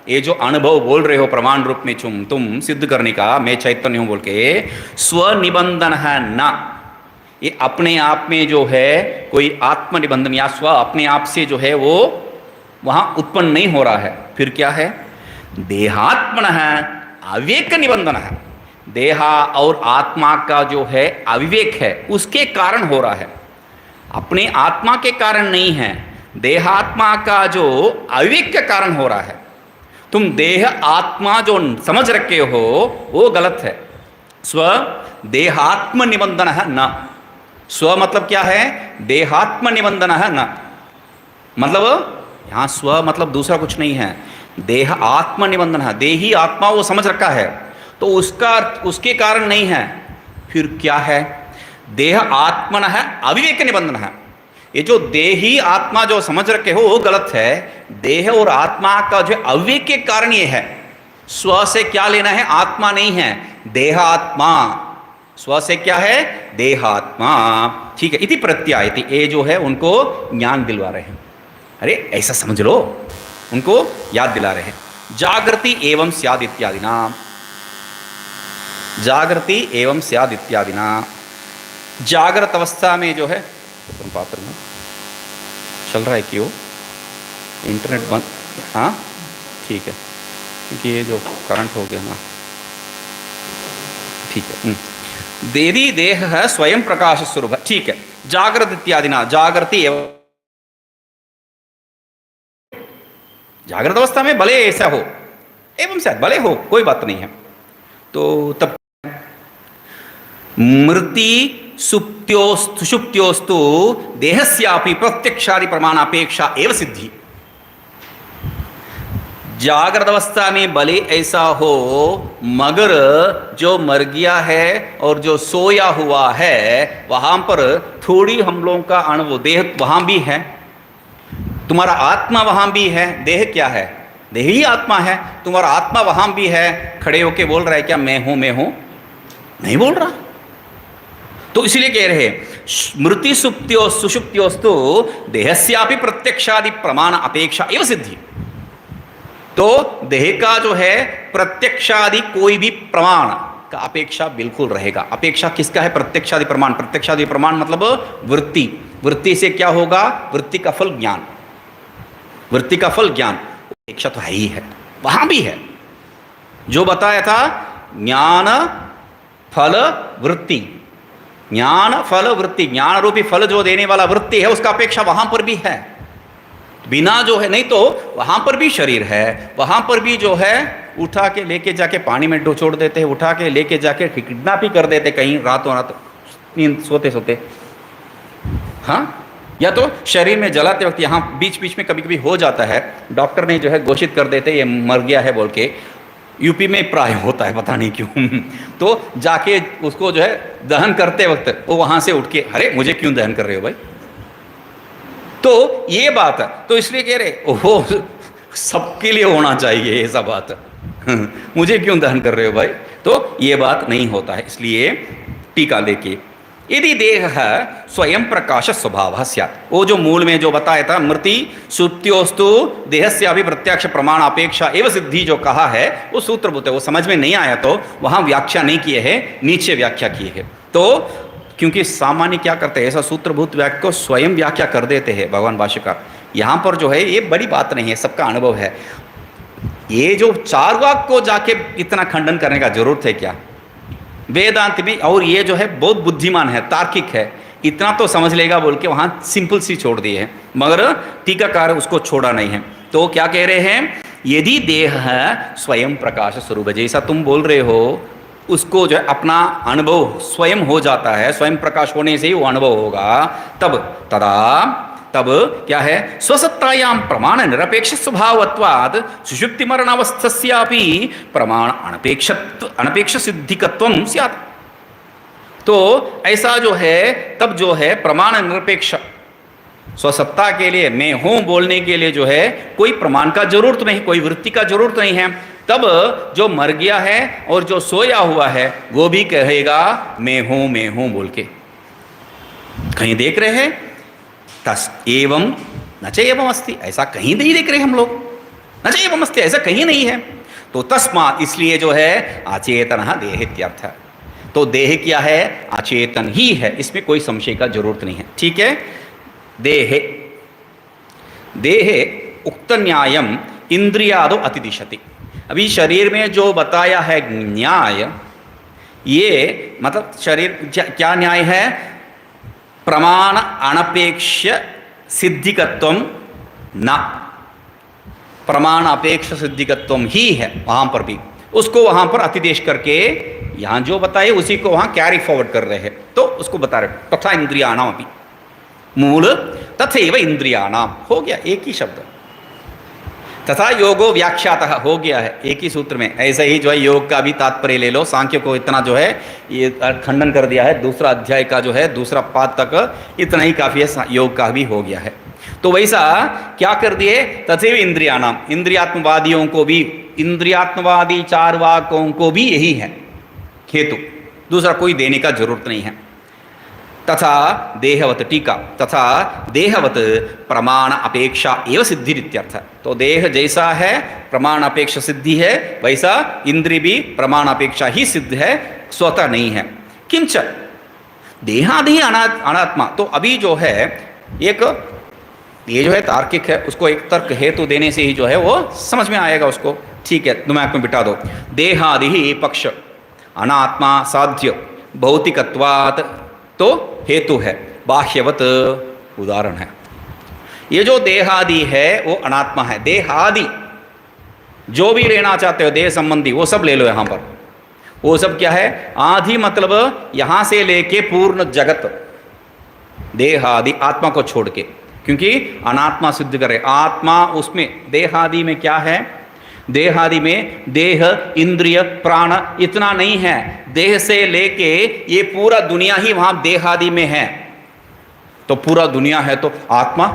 ये जो अनुभव बोल रहे हो प्रमाण रूप में तुम सिद्ध करने का, मैं चैतन्य हूं बोल के, स्वनिबंधन है ना। ये अपने आप में जो है कोई आत्मनिबंधन या स्व अपने आप से जो है वो वहां उत्पन्न नहीं हो रहा है। फिर क्या है? देहात्मन है अविवेक निबंधन है। देहा और आत्मा का जो है अविवेक है, उसके कारण हो रहा है, अपने आत्मा के कारण नहीं है। देहात्मा का जो अविवेक के कारण हो रहा है। तुम देह आत्मा जो समझ रखे हो वो गलत है। स्व देहात्म निबंधन है न। स्व मतलब क्या है? देहात्म निबंधन है न, मतलब यहां स्व मतलब दूसरा कुछ नहीं है। देह आत्म निबंधन है, देही आत्मा वो समझ रखा है, तो उसके कारण नहीं है। फिर क्या है? देह आत्मन है अविवेक निबंधन है। ये जो देही आत्मा जो समझ रखे हो वो गलत है। देह और आत्मा का जो अविवेक के कारण ये है। स्व से क्या लेना है? आत्मा नहीं है, देहात्मा। स्व से क्या है? देहात्मा। ठीक है, इति प्रत्यायति। ये जो है उनको ज्ञान दिलवा रहे हैं। अरे ऐसा समझ लो, उनको याद दिला रहे हैं। जागृति एवं स्याद इत्यादि ना, जागृति एवं स्याद इत्यादि ना। जागृत अवस्था में जो है पात्र में चल रहा है कि वो इंटरनेट बंद। हाँ ठीक है, क्योंकि ये जो करंट हो गया ना, ठीक है। देवी देह है स्वयं प्रकाश स्वरूप। ठीक है, जागृत इत्यादि ना। जागृति एवं जागृत अवस्था में भले ऐसा हो एवं शायद भले हो, कोई बात नहीं है। तो तब मृति सुप्त्योस्तु देहस्यापि प्रत्यक्षादि प्रमाण अपेक्षा एवं सिद्धि। जागृत अवस्था में भले ऐसा हो, मगर जो मर गया है और जो सोया हुआ है वहां पर थोड़ी हम लोगों का अनुभव, देह वहां भी है, तुम्हारा आत्मा वहां भी है। देह क्या है? देह ही आत्मा है। तुम्हारा आत्मा वहां भी है। खड़े होके बोल रहा है क्या मैं हूं मैं हूं? नहीं बोल रहा। तो इसलिए कह रहे स्मृति सुप्त्यो सुषुप्त्योस्तु देहस्यापि प्रत्यक्षादि प्रमाण अपेक्षा एवं सिद्धि। तो देह का जो है प्रत्यक्षादि कोई भी प्रमाण का अपेक्षा बिल्कुल रहेगा। अपेक्षा किसका है? प्रत्यक्षादि प्रमाण। प्रत्यक्षादि प्रमाण मतलब वृत्ति। वृत्ति से क्या होगा? वृत्ति का फल ज्ञान। वृत्ति का फल ज्ञान, अपेक्षा तो है ही है, वहां भी है। जो बताया था ज्ञान फल वृत्ति, ज्ञान फल वृत्ति, ज्ञान रूपी फल जो देने वाला वृत्ति है उसका अपेक्षा वहां पर भी है। बिना जो है, नहीं तो वहां पर भी शरीर है, वहां पर भी जो है उठा के लेके जाके पानी में छोड़ देते हैं, उठा के लेके जाके किडनैप भी कर देते कहीं रातों रात नींद सोते सोते। हाँ, या तो शरीर में जलाते वक्त यहाँ बीच बीच में कभी कभी हो जाता है, डॉक्टर ने जो है घोषित कर देते ये मर गया है बोल के। यूपी में प्राय होता है, पता नहीं क्यों। तो जाके उसको जो है दहन करते वक्त वो वहां से उठ के, अरे मुझे क्यों दहन कर रहे हो भाई? तो ये बात है, तो इसलिए कह रहे ओहो सबके लिए होना चाहिए ऐसा बात। मुझे क्यों दहन कर रहे हो भाई? तो ये बात नहीं होता है। इसलिए टीका लेके यदि देह स्वयं प्रकाश स्वभाव स्यात्, वो जो मूल में जो बताया था मृति सुप्त्योस्तु देहस्य अभी प्रत्यक्ष प्रमाण अपेक्षा एवं सिद्धि जो कहा है वो सूत्रभूत है। वो समझ में नहीं आया तो वहां व्याख्या नहीं किए हैं, नीचे व्याख्या की है। तो क्योंकि सामान्य क्या करते हैं, ऐसा सूत्रभूत वाक्य को स्वयं व्याख्या कर देते हैं भगवान भाष्यकार। यहाँ पर जो है ये बड़ी बात नहीं है, सबका अनुभव है। ये जो चार वाक्य को जाके इतना खंडन करने का जरूरत है क्या वेदांत में? और ये जो है बहुत बुद्धिमान है, तार्किक है, इतना तो समझ लेगा बोल के वहाँ सिंपल सी छोड़ दिए हैं, मगर टीकाकार उसको छोड़ा नहीं है। तो क्या कह रहे हैं? यदि देह स्वयं प्रकाश स्वरूप, जैसा तुम बोल रहे हो उसको जो है अपना अनुभव स्वयं हो जाता है, स्वयं प्रकाश होने से ही वो अनुभव होगा, तब तदा तब क्या है? स्वसत्तायाम प्रमाण निरपेक्ष स्वभावत्वाद सुषुप्ति मरणावस्थस्यापि प्रमाण अनपेक्ष सिद्धिकत्वं स्यात्। तो ऐसा जो है तब जो है प्रमाण निरपेक्ष स्वसत्ता के लिए मैं हूं बोलने के लिए जो है कोई प्रमाण का जरूरत नहीं, कोई वृत्ति का जरूरत नहीं है। तब जो मर गया है और जो सोया हुआ है वो भी कहेगा मैं हूं बोल के। कहीं देख रहे हैं? तस् एवं न च एवं अस्ति, ऐसा कहीं नहीं देख रहे हम लोग। न च एवं अस्ति, ऐसा कहीं नहीं है। तो तस्मात्, इसलिए जो है अचेतन देह इत्यर्थ। तो देह क्या है? अचेतन ही है, इसमें कोई संशय का जरूरत नहीं है। ठीक है। देहे उक्त न्यायम इंद्रियादो अतिदिशति। अभी शरीर में जो बताया है न्याय, ये मतलब शरीर क्या न्याय है? प्रमाण अनपेक्ष सिद्धिकत्वम न, प्रमाण अपेक्ष सिद्धिकत्वम ही है वहां पर भी। उसको वहां पर अतिदेश करके यहां जो बताए उसी को वहां कैरी फॉरवर्ड कर रहे हैं। तो उसको बता रहे तथा इंद्रियाणाम अभी मूल तथैव इंद्रियाणाम हो गया, एक ही शब्द। तथा योगो व्याख्यातः हो गया है एक ही सूत्र में। ऐसे ही जो है योग का भी तात्पर्य ले लो, सांख्य को इतना जो है ये खंडन कर दिया है, दूसरा अध्याय का जो है दूसरा पाद तक इतना ही काफी है, योग का भी हो गया है। तो वैसा क्या कर दिए? तथैव इंद्रियाणाम, इंद्रियात्मवादियों को भी, इंद्रियात्मवादी चार वाकों को भी यही है हेतु, दूसरा कोई देने का जरूरत नहीं है। तथा देहवत, टीका, तथा देहवत प्रमाण अपेक्षा एवं सिद्धि इत्यर्थ। तो देह जैसा है प्रमाण अपेक्षा सिद्धि है, वैसा इंद्रिय भी प्रमाण अपेक्षा ही सिद्ध है, स्वतः नहीं है। किंच देहादि अनात्मा। तो अभी जो है एक ये जो है तार्किक है, उसको एक तर्क हेतु देने से ही जो है वो समझ में आएगा उसको। ठीक है, दिमाग में बिठा दो। देहादि ही पक्ष अनात्मा साध्य भौतिकत्वात् तो हेतु है, बाह्यवत उदाहरण है। ये जो देहादि है वो अनात्मा है। देहादि जो भी लेना चाहते हो देह संबंधी वो सब ले लो यहां पर। वो सब क्या है? आदि मतलब यहां से लेके पूर्ण जगत, देहादि आत्मा को छोड़ के, क्योंकि अनात्मा सिद्ध करे। आत्मा उसमें देहादि में क्या है? देहादि में देह इंद्रिय प्राण इतना नहीं है, देह से लेके ये पूरा दुनिया ही वहां देहादि में है। तो पूरा दुनिया है तो आत्मा,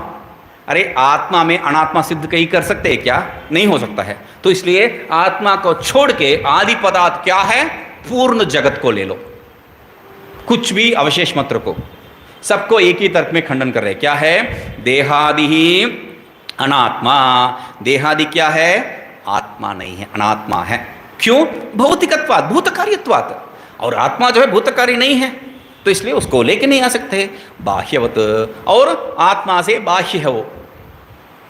अरे आत्मा में अनात्मा सिद्ध कहीं कर सकते हैं क्या? नहीं हो सकता है। तो इसलिए आत्मा को छोड़ के आदि पदार्थ क्या है? पूर्ण जगत को ले लो, कुछ भी अवशेष मत रखो, सबको एक ही तर्क में खंडन कर रहे। क्या है? देहादि ही अनात्मा। देहादि क्या है? आत्मा नहीं है, अनात्मा है। क्यों? भौतिकत्वात्, भूतकार्यत्वात्। और आत्मा जो है भूतकारी नहीं है, तो इसलिए उसको लेके नहीं आ सकते। बाह्यवत, और आत्मा से बाह्य है वो,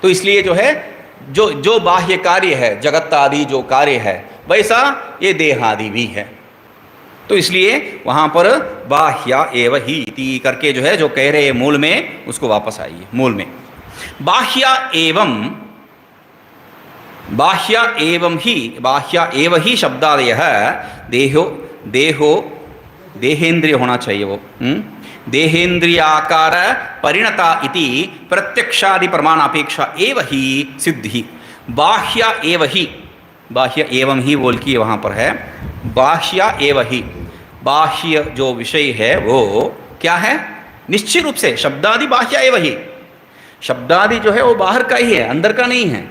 तो इसलिए जो है जो जो बाह्य कार्य है, जगत आदि जो कार्य है, वैसा ये देह आदि भी है। तो इसलिए वहां पर बाह्य एव ही इति करके जो है जो कह रहे हैं मूल में, उसको वापस आइए मूल में। बाह्य एव ही शब्दादयः देहेन्द्रिय होना चाहिए वो, देहेन्द्रियाकार परिणता इति प्रत्यक्षादि प्रमाणापेक्षा एव ही सिद्धि। बाह्य एव ही, बाह्य एवं ही बोल की वहाँ पर है, बाह्य एव ही, बाह्य जो विषय है वो क्या है? निश्चित रूप से शब्दादि बाह्य एव ही, शब्दादि जो है वो बाहर का ही है, अंदर का नहीं है।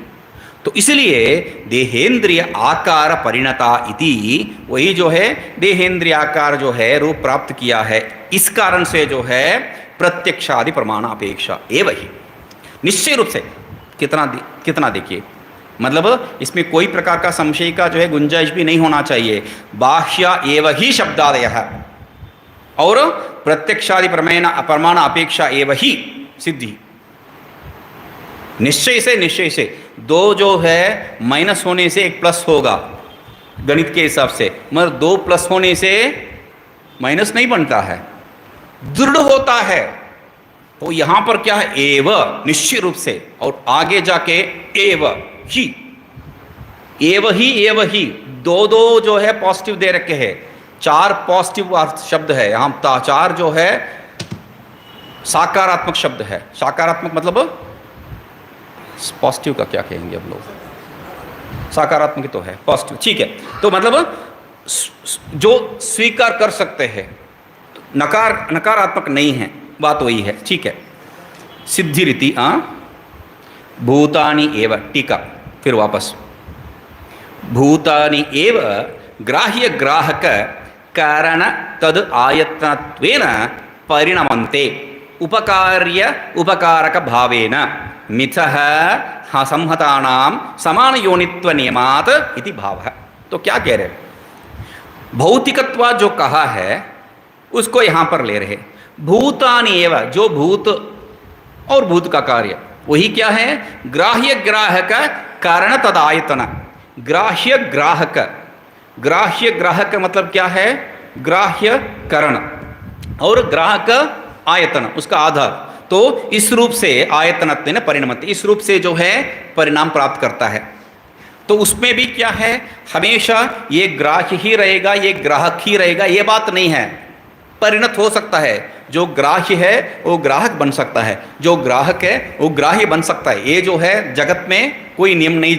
तो इसलिए देहेंद्रिय आकार परिणता इति, वही जो है देहेंद्रिय आकार जो है रूप प्राप्त किया है, इस कारण से जो है प्रत्यक्षादि प्रमाण अपेक्षा एवं ही, निश्चय रूप से। कितना देखिए, मतलब इसमें कोई प्रकार का संशय का जो है गुंजाइश भी नहीं होना चाहिए। बाह्य एवं ही शब्दादयः और प्रत्यक्षादि प्रमाण अपेक्षा एवं ही सिद्धि। निश्चय से दो जो है माइनस होने से एक प्लस होगा गणित के हिसाब से, मगर दो प्लस होने से माइनस नहीं बनता है, दृढ़ होता है। तो यहां पर क्या है? एव, निश्चित रूप से, और आगे जाके एव ही, एव ही, दो जो है पॉजिटिव दे रखे हैं, चार पॉजिटिव शब्द है यहां, चार जो है सकारात्मक शब्द है। सकारात्मक मतलब पॉजिटिव का क्या कहेंगे अब लोग? सकारात्मक तो है, पॉजिटिव, ठीक है। तो मतलब जो स्वीकार कर सकते हैं, नकारात्मक नहीं है, बात वही है, ठीक है। सिद्धि रीति भूतानि एव, टीका फिर वापस, भूतानि एव ग्राह्य ग्राहक कारण तद आयतनत्वेन परिणमन्ते उपकार्य उपकारक भावेन मिथः संहतानां समान योनित्व नियमात इति भावः। तो क्या कह रहे हैं? भौतिकत्व जो कहा है उसको यहां पर ले रहे। भूतानि एव, जो भूत और भूत का कार्य, वही क्या है? ग्राह्य ग्राहक कारण तद आयतन। ग्राह्य ग्राहक, ग्राह्य ग्राहक मतलब क्या है? ग्राह्य करण और ग्राहक आयतन, उसका आधार। तो इस रूप से आयतनत्वेन परिणमते, इस रूप से जो है परिणाम प्राप्त करता है। तो उसमें भी क्या है? हमेशा ये ग्राह्य ही रहेगा, ये ग्राहक ही रहेगा, ये बात नहीं है। परिणत हो सकता है, जो ग्राह्य है वो ग्राहक बन सकता है, जो ग्राहक है वो ग्राह्य बन सकता है। ये जो है जगत में कोई नियम नहीं।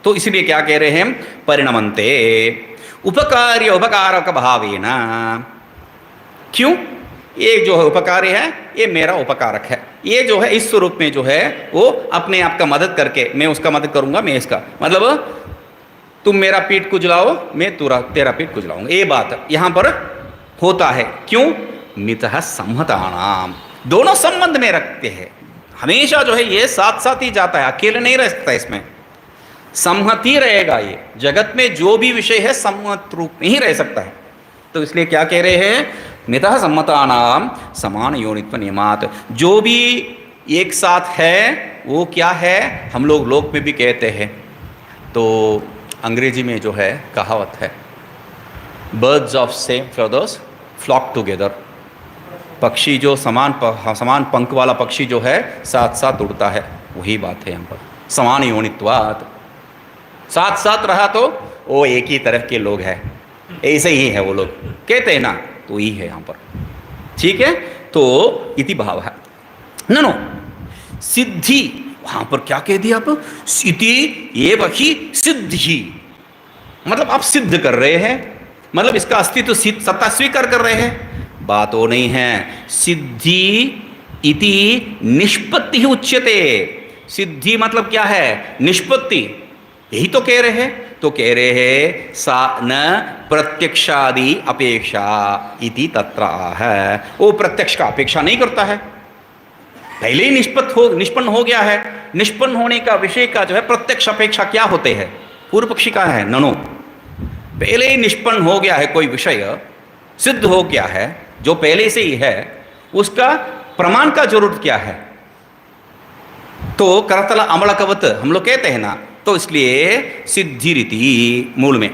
तो इसलिए क्या कह रहे हैं? परिणमन्ते उपकार्य उपकारक भावेन। क्यों? ये जो है उपकारी है, ये मेरा उपकारक है। ये जो है इस स्वरूप में जो है वो अपने आप का मदद करके, मैं उसका मदद करूंगा, मैं इसका, मतलब तुम मेरा पीठ कुचलाओ, मैं तेरा पीठ कुचलाऊंगा, ये बात यहां पर होता है। क्यों? मितः संहतानाम, दोनों संबंध में रखते हैं हमेशा, जो है ये साथ साथ ही जाता है, अकेले नहीं रह सकता, इसमें संहति रहेगा। ये जगत में जो भी विषय है संहत रूप में ही रह सकता है। तो इसलिए क्या कह रहे हैं? मितः सम्मतानाम समान योनित्व नियमात, जो भी एक साथ है वो क्या है? हम लोग लोक में भी कहते हैं, तो अंग्रेजी में जो है कहावत है, birds of same feathers flock together. पक्षी जो समान पंख वाला पक्षी जो है साथ साथ उड़ता है, वही बात है यहाँ पर, समान योनित्वात। साथ साथ रहा तो वो एक ही तरफ के लोग हैं, ऐसे ही है वो लोग कहते हैं ना, तो ही है यहाँ पर, ठीक है। तो इति भाव है। नो सिद्धि, वहां पर क्या कह दिया आप? इति एव ही सिद्धि, मतलब आप सिद्ध कर रहे हैं, मतलब इसका अस्तित्व सत्ता स्वीकार कर रहे हैं, बात वो नहीं है। सिद्धि इति निष्पत्ति उच्यते। सिद्धि मतलब क्या है? निष्पत्ति, यही तो कह रहे हैं। तो कह रहे हैं सा न प्रत्यक्षादि अपेक्षा इति तत्र है, वो प्रत्यक्ष का अपेक्षा नहीं करता है, पहले ही निष्पन्न हो गया है। निष्पन्न होने का विषय का जो है प्रत्यक्ष अपेक्षा क्या होते हैं? पूर्व पक्षी का है ननो, पहले ही निष्पन्न हो गया है कोई विषय, सिद्ध हो गया है जो पहले से ही है, उसका प्रमाण का जरूरत क्या है? तो करतल अमलकवत हम लोग कहते हैं ना, तो इसलिए सिद्धि रीति मूल में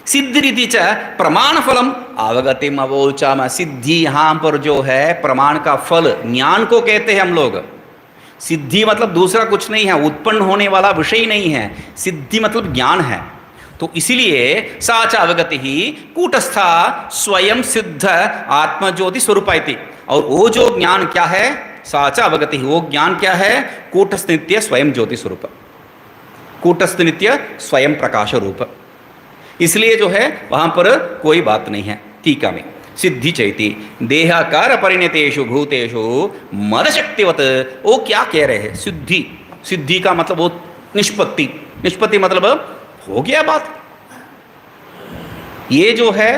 सिद्धि रीति च प्रमाण फलम अवगतिम अवोचाम। सिद्धि यहां पर जो है प्रमाण का फल ज्ञान को कहते हैं हम लोग। सिद्धि मतलब दूसरा कुछ नहीं है, उत्पन्न होने वाला विषय नहीं है, सिद्धि मतलब ज्ञान है। तो इसीलिए साच अवगति ही कूटस्था स्वयं सिद्ध आत्मज्योति स्वरूपायति। और वो जो ज्ञान क्या है, साच अवगति, वो ज्ञान क्या है? कूटस्थ नित्य स्वयं ज्योति स्वरूप, कूटस्थ नित्य स्वयं प्रकाश रूप। इसलिए जो है वहां पर कोई बात नहीं है। टीका में सिद्धि चैति देहाकार परिणतेषु भूतेषु मद शक्तिवत। वो क्या कह रहे हैं? सिद्धि, सिद्धि का मतलब वो निष्पत्ति, निष्पत्ति मतलब हो गया बात। ये जो है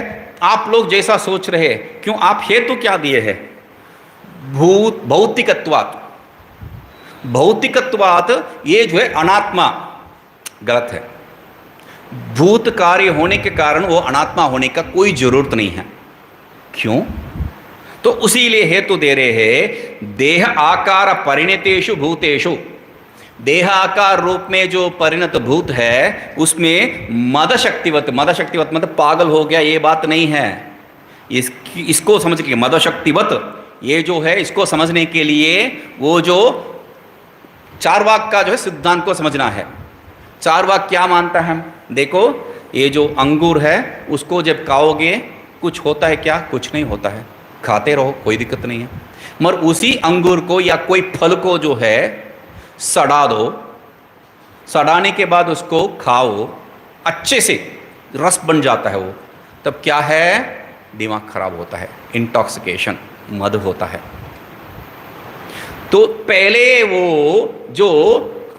आप लोग जैसा सोच रहे, क्यों आप हेतु क्या दिए हैं? भौतिकत्वात्, भौतिकत्वात् ये जो है अनात्मा, गलत है। भूत कार्य होने के कारण वो अनात्मा होने का कोई जरूरत नहीं है। क्यों? तो उसी लिए हेतु दे रहे हैं देह आकार परिणतेषु भूतेषु। देह आकार रूप में जो परिणत भूत है उसमें मद शक्तिवत, मद शक्तिवत मतलब पागल हो गया, ये बात नहीं है। इसको समझ के मद शक्तिवत ये जो है, इसको समझने के लिए वो जो चार वाक का जो है सिद्धांत को समझना है। चार वाक क्या मानता है? देखो, ये जो अंगूर है उसको जब खाओगे कुछ होता है क्या? कुछ नहीं होता है, खाते रहो, कोई दिक्कत नहीं है। मगर उसी अंगूर को या कोई फल को जो है सड़ा दो, सड़ाने के बाद उसको खाओ, अच्छे से रस बन जाता है वो, तब क्या है? दिमाग खराब होता है, इंटॉक्सिकेशन, मद होता है। तो पहले वो जो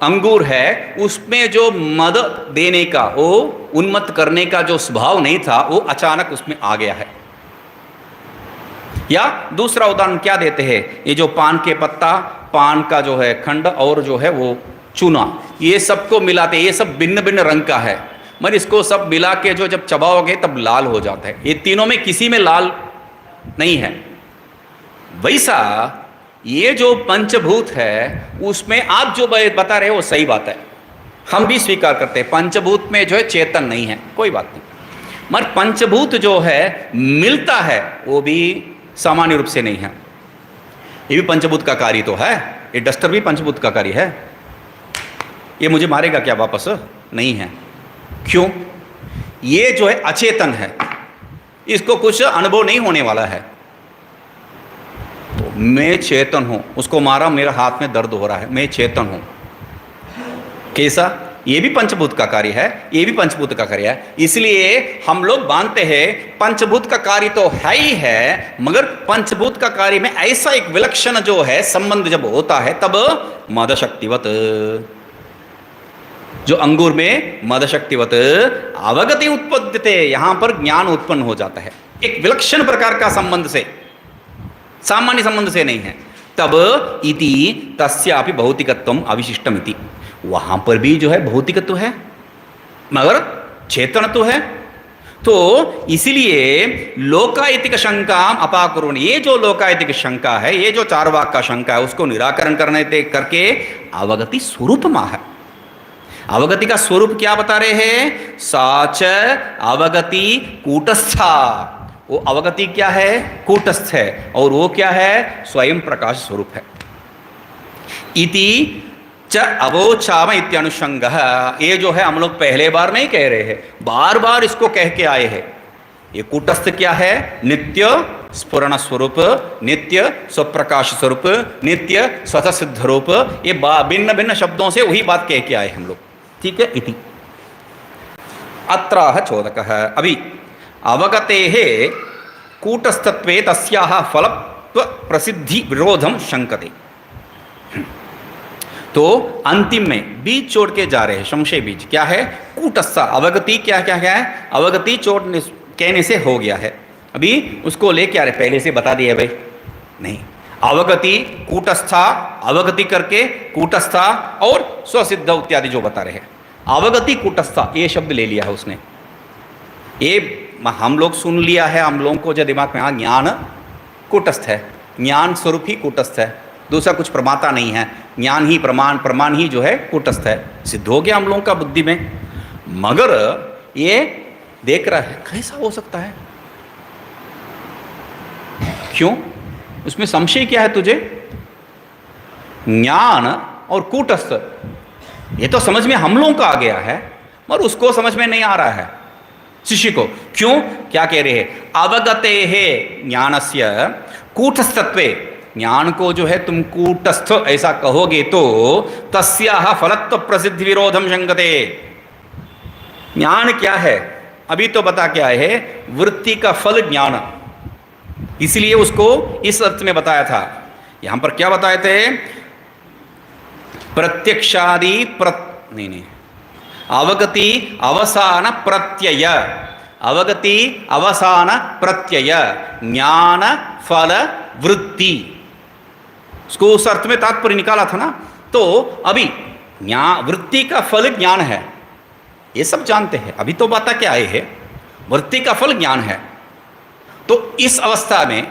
अंगूर है उसमें जो मद देने का, वो उन्मत्त करने का जो स्वभाव नहीं था, वो अचानक उसमें आ गया है। या दूसरा उदाहरण क्या देते हैं? ये जो पान के पत्ता, पान का जो है खंड और जो है वो चूना, ये सबको मिलाते, ये सब भिन्न भिन्न रंग का है, मगर इसको सब मिला के जो जब चबाओगे तब लाल हो जाता है। ये तीनों में किसी में लाल नहीं है। वैसा ये जो पंचभूत है उसमें आप जो बता रहे हो वो सही बात है, हम भी स्वीकार करते हैं। पंचभूत में जो है चेतन नहीं है, कोई बात नहीं, मगर पंचभूत जो है मिलता है वो भी सामान्य रूप से नहीं है। ये भी पंचभूत का कार्य तो है, ये डस्टर भी पंचभूत का कार्य है। ये मुझे मारेगा क्या वापस? नहीं है। क्यों? ये जो है अचेतन है, इसको कुछ अनुभव नहीं होने वाला है। तो मैं चेतन हूं, उसको मारा, मेरा हाथ में दर्द हो रहा है, मैं चेतन हूं। कैसा? ये भी पंचभूत का कार्य है, ये भी पंचभूत का कार्य है। इसलिए हम लोग मानते हैं पंचभूत का कार्य तो है ही है, मगर पंचभूत का कार्य में ऐसा एक विलक्षण जो है संबंध जब होता है तब मद शक्तिवत, जो अंगूर में मद शक्तिवत अवगति उत्पद्यते, यहां पर ज्ञान उत्पन्न हो जाता है एक विलक्षण प्रकार का संबंध से, सामान्य संबंध से नहीं है। तब इति तस्यापि भौतिकत्वम अविशिष्टम इति, वहां पर भी जो है भौतिकत्व है मगर चेतन तो है। तो इसीलिए लोकायतिक शंका अपाकुरुण, ये जो लोकायतिक शंका है, ये जो चार वाक का शंका है, उसको निराकरण करके अवगति स्वरूप मा है। अवगति का स्वरूप क्या बता रहे हैं? साच अवगति कूटस्था, वो अवगति क्या है? कूटस्थ है, और वो क्या है? स्वयं प्रकाश स्वरूप है। इति च अवोचाम इत्यनुषंग, ये जो है हम लोग पहले बार नहीं कह रहे हैं, बार बार इसको कह के आए हैं। ये कूटस्थ क्या है? नित्य स्फुरण स्वरूप, नित्य स्वप्रकाश स्वरूप, नित्य स्वतः सिद्ध रूप। ये भिन्न भिन्न शब्दों से वही बात कह के आए हम लोग, ठीक है। इति अत्राह चोदकः, अभी अवगतेः कूटस्थत्वे तस्याः फलत्व प्रसिद्धि विरोधम शंकते। तो अंतिम में बीज छोड़ के जा रहे हैं, संशय बीज क्या है? कूटस्थ अवगति, क्या क्या क्या है? अवगति छोड़ने कहने से हो गया है, अभी उसको लेके आ रहे, पहले से बता दिया भाई नहीं। अवगति कूटस्था, अवगति करके कूटस्था और स्वसिद्ध इत्यादि जो बता रहे हैं। अवगति कूटस्था ये शब्द ले लिया है उसने, ये हम लोग सुन लिया है, हम लोगों को जो दिमाग में हाँ ज्ञान कूटस्थ है, ज्ञान स्वरूप ही कूटस्थ है, दूसरा कुछ प्रमाता नहीं है, ज्ञान ही प्रमाण, प्रमाण ही जो है कूटस्थ है, सिद्ध हो गया हम लोगों का बुद्धि में। मगर ये देख रहा है कैसा हो सकता है, क्यों, उसमें संशय क्या है तुझे? ज्ञान और कूटस्थ ये तो समझ में हम लोगों का आ गया है, मगर उसको समझ में नहीं आ रहा है शिष्य को। क्यों, क्या कह रहे हैं? अवगते है ज्ञानस्य कूटस्थत्वे, ज्ञान को जो है तुम कूटस्थ ऐसा कहोगे तो तस्याह फलत्व प्रसिद्धि विरोधम शंकते। ज्ञान क्या है अभी तो बता क्या है, वृत्ति का फल ज्ञान, इसलिए उसको इस अर्थ में बताया था। यहां पर क्या बताए थे? प्रत्यक्षादि नहीं, अवगति अवसान प्रत्यय, अवगति अवसान प्रत्यय ज्ञान फल वृत्ति, उसको उस अर्थ में तात्पर्य निकाला था ना। तो अभी वृत्ति का फल ज्ञान है, ये सब जानते हैं, अभी तो बात क्या आए है, वृत्ति का फल ज्ञान है। तो इस अवस्था में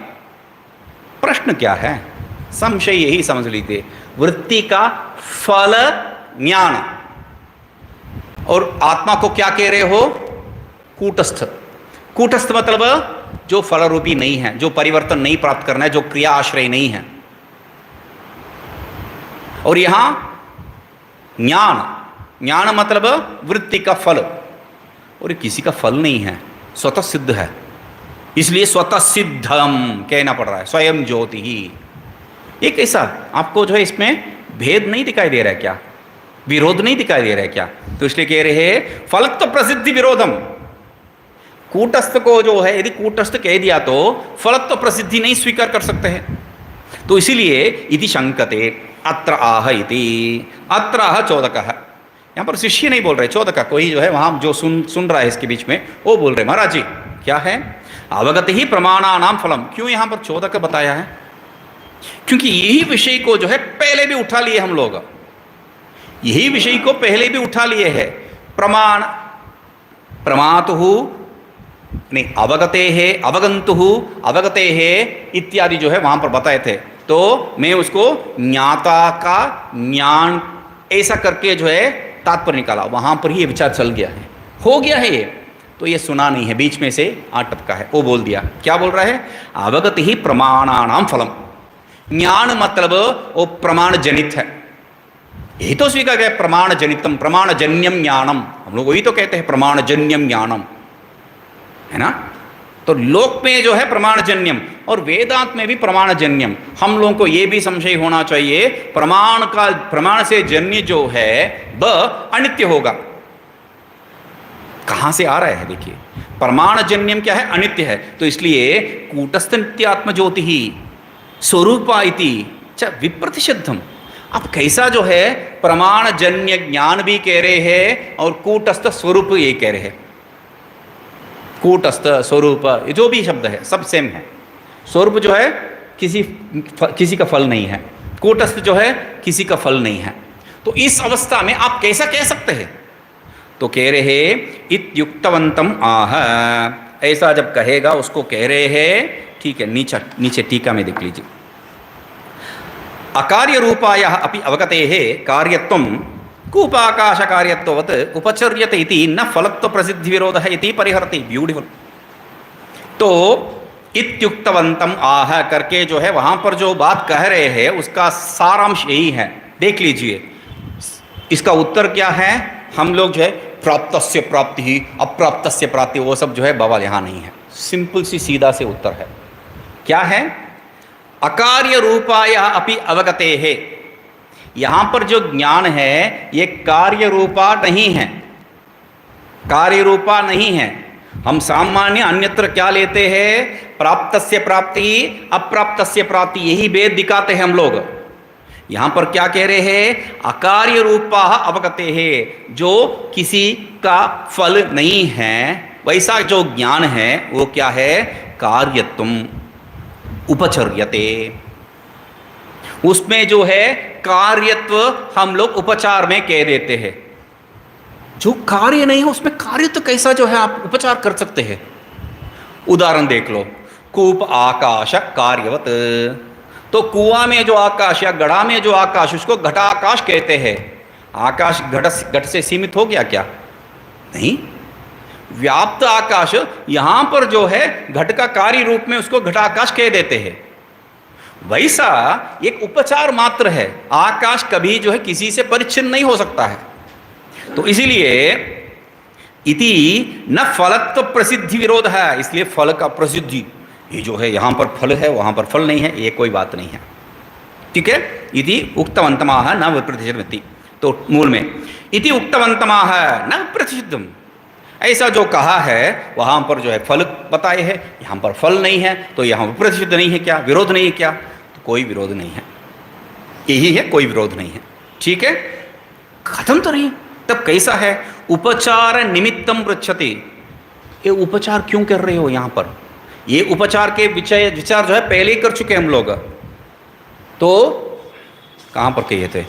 प्रश्न क्या है, संशय यही समझ लीजिए, वृत्ति का फल ज्ञान, और आत्मा को क्या कह रहे हो? कूटस्थ। कूटस्थ मतलब जो फल रूपी नहीं है, जो परिवर्तन नहीं प्राप्त करना है, जो क्रिया आश्रय नहीं है। और यहां ज्ञान, ज्ञान मतलब वृत्ति का फल, और किसी का फल नहीं है, स्वतः सिद्ध है, इसलिए स्वतः सिद्धम कहना पड़ रहा है, स्वयं ज्योति ही। एक ऐसा आपको जो है इसमें भेद नहीं दिखाई दे रहा है क्या, विरोध नहीं दिखाई दे रहा है क्या? तो इसलिए कह रहे हैं फलत्व प्रसिद्धि विरोधम, कूटस्थ को जो है यदि कूटस्थ कह दिया तो फलत्व प्रसिद्धि नहीं स्वीकार कर सकते हैं, तो इसीलिए इति शंकते अत्र आह इति, अत्र आह चोदकः। यहाँ पर शिष्य नहीं बोल रहे, चोदका कोई जो है वहां जो सुन रहा है इसके बीच में, वो बोल रहे महाराज जी क्या है, अवगति ही प्रमाणानाम फलम। क्यों यहाँ पर चोदक बताया है? क्योंकि यही विषय को जो है पहले भी उठा लिए हम लोग, यही विषय को पहले भी उठा लिए हैं। प्रमाण प्रमातु नहीं, अवगते है, अवगंतु, अवगते है इत्यादि जो है वहां पर बताए थे। तो मैं उसको ज्ञाता का ज्ञान ऐसा करके जो है तात्पर्य निकाला, वहां पर ही ये विचार चल गया है, हो गया है ये। तो ये सुना नहीं है, बीच में से अटका है, वो बोल दिया। क्या बोल रहा है? अवगति ही प्रमाणानाम फलम, ज्ञान मतलब वो प्रमाण जनित है, यही तो स्वीकार गया, प्रमाण जनितम, प्रमाण जन्यम ज्ञानम, हम लोग वही तो कहते हैं प्रमाण जन्यम ज्ञानम, है ना। तो लोक में जो है प्रमाण जन्यम और वेदांत में भी प्रमाण जन्यम। हम लोगों को यह भी संशय होना चाहिए, प्रमाण से जन्य जो है वह अनित्य होगा। कहां से आ रहा है देखिए, प्रमाण जन्यम क्या है? अनित्य है। तो इसलिए कूटस्थ नित्यात्म ज्योति ही स्वरूपा इति च विप्रतिषिद्धम। अब कैसा जो है प्रमाण जन्य ज्ञान भी कह रहे हैं और कूटस्थ स्वरूप ये कह रहे हैं। कूटस्थ स्वरूप ये जो भी शब्द है सब सेम है। स्वरूप जो है किसी का फल नहीं है, कूटस्थ जो है किसी का फल नहीं है। तो इस अवस्था में आप कैसा कह सकते हैं? तो कह रहे हैं इत्युक्तवंतम आह, ऐसा जब कहेगा उसको कह रहे हैं। ठीक है, नीचे टीका में देख लीजिए। अकार्य रूपायाः अपि अवगतेः कार्यत्वं कूपाकाश कार्यत्ववत् उपचर्यते इति न फलत्व प्रसिद्धि विरोधः इति परिहरति। ब्यूटीफुल। तो इत्युक्तवंतम आह करके जो है वहां पर जो बात कह रहे हैं उसका सारांश यही है, देख लीजिए। इसका उत्तर क्या है? हम लोग जो है प्राप्तस्य प्राप्ति ही, अप्राप्तस्य प्राप्ति, वो सब जो है बवाल यहाँ नहीं है, सिंपल सी सीधा से उत्तर है। क्या है? अकार्य रूपाय अपि अवगते है। यहां पर जो ज्ञान है ये कार्य रूपा नहीं है, कार्य रूपा नहीं है। हम सामान्य अन्यत्र क्या लेते हैं? प्राप्तस्य प्राप्ति, अप्राप्तस्य प्राप्ति, यही भेद दिखाते हैं हम लोग। यहां पर क्या कह रहे हैं? अकार्य रूपा अवगते है, जो किसी का फल नहीं है वैसा जो ज्ञान है वो क्या है? कार्यत्वम उपचर्यते। उसमें जो है कार्यत्व हम लोग उपचार में कह देते हैं। जो कार्य नहीं है उसमें कार्य तो कैसा जो है आप उपचार कर सकते हैं। उदाहरण देख लो, कूप आकाश कार्यवत, तो कुआं में जो आकाश या गढ़ा में जो आकाश उसको घटाकाश कहते हैं। आकाश घट से सीमित हो गया क्या? नहीं, व्याप्त आकाश यहां पर जो है घट का कार्य रूप में उसको घटाकाश कह देते हैं। वैसा एक उपचार मात्र है, आकाश कभी जो है किसी से परिच्छिन्न नहीं हो सकता है। तो इसीलिए इति न फलत्व प्रसिद्धि विरोध है, इसलिए फल का प्रसिद्धि, ये जो है यहां पर फल है वहां पर फल नहीं है, ये कोई बात नहीं है। ठीक है, इति उक्तवन्तमाह न विप्रतिषिद्धमिति, तो मूल में इति उक्तवन्तमाह न विप्रतिषिद्धम, ऐसा जो कहा है वहां पर जो है फल बताए है, यहां पर फल नहीं है, तो यहां विप्रतिषिद्ध नहीं है क्या, विरोध नहीं है क्या? तो कोई विरोध नहीं है, यही है, कोई विरोध नहीं है। ठीक है, खत्म तो नहीं, तब कैसा है? उपचार निमित्तम पृच्छति, ये उपचार क्यों कर रहे हो यहां पर? ये उपचार के विचार जो है पहले ही कर चुके हम लोग। तो कहां पर कहे थे?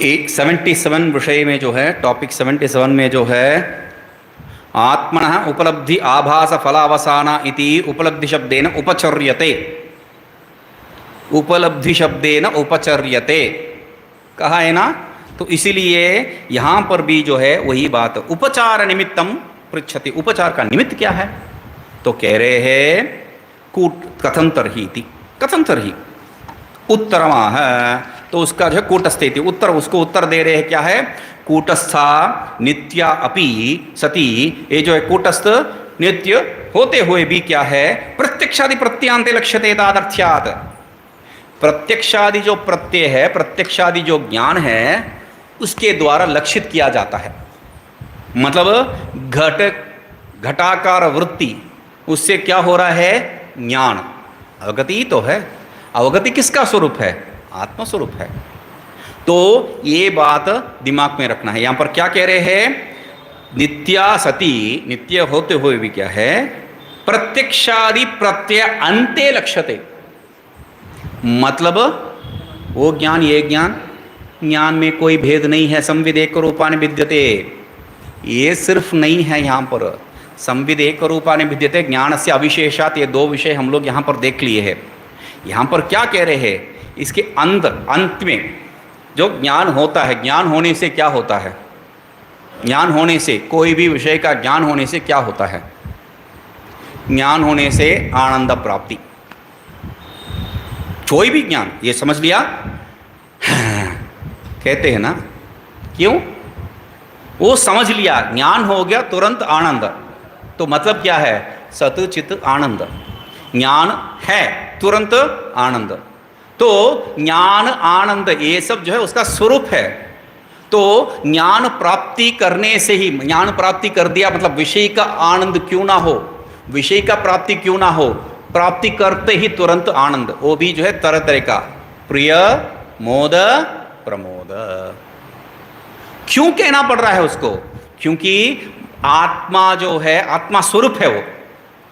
एक 77 विषय में जो है, टॉपिक 77 में जो है आत्मनः उपलब्धि आभास फलावसाना इति उपलब्धि शब्देन उपचर्यते, उपलब्धि शब्देन उपचर्यते कहा है ना। तो इसीलिए यहाँ पर भी जो है वही बात, उपचार निमित्तम पृच्छति, उपचार का निमित्त क्या है? तो कह रहे हैं कूट कथं तर्हि इति, कथं तर्हि उत्तरमाह, तो उसका जो है कूटस्थ इति उत्तर, उसको उत्तर दे रहे हैं क्या है? कूटस्था नित्या अपि सती, ये जो है कूटस्थ नित्य होते हुए भी क्या है? प्रत्यक्षादि प्रत्यांते लक्ष्यते तादर्थ्यात्, प्रत्यक्षादि जो प्रत्यय है, प्रत्यक्षादि जो ज्ञान है उसके द्वारा लक्षित किया जाता है। मतलब घटाकार वृत्ति, उससे क्या हो रहा है? ज्ञान, अवगति तो है। अवगति किसका स्वरूप है? आत्मा स्वरूप है। तो ये बात दिमाग में रखना है। यहां पर क्या कह रहे हैं? नित्या सती, नित्य होते हुए भी क्या है? प्रत्यक्षादि प्रत्यय अंते लक्ष्यते, मतलब वो ज्ञान, ये ज्ञान, ज्ञान में कोई भेद नहीं है। संविदेक रूपानि विद्यते, ये सिर्फ नहीं है यहाँ पर, संविदेक रूपानि विद्यते ज्ञान से अविशेषात, ये दो विषय हम लोग यहाँ पर देख लिए हैं। यहाँ पर क्या कह रहे हैं? इसके अंत में जो ज्ञान होता है, ज्ञान होने से क्या होता है? ज्ञान होने से, कोई भी विषय का ज्ञान होने से क्या होता है? ज्ञान होने से आनंद प्राप्ति, कोई भी ज्ञान, ये समझ लिया कहते हैं ना, क्यों? वो समझ लिया, ज्ञान हो गया तुरंत आनंद। तो मतलब क्या है? सत चित आनंद, ज्ञान है तुरंत आनंद। तो ज्ञान आनंद ये सब जो है उसका स्वरूप है। तो ज्ञान प्राप्ति करने से ही, ज्ञान प्राप्ति कर दिया मतलब विषय का आनंद क्यों ना हो, विषय का प्राप्ति क्यों ना हो, प्राप्ति करते ही तुरंत आनंद, वो भी जो है तरह तरह का, प्रिय, मोद, प्रमोद। क्यों कहना पड़ रहा है उसको? क्योंकि आत्मा जो है, आत्मा स्वरूप है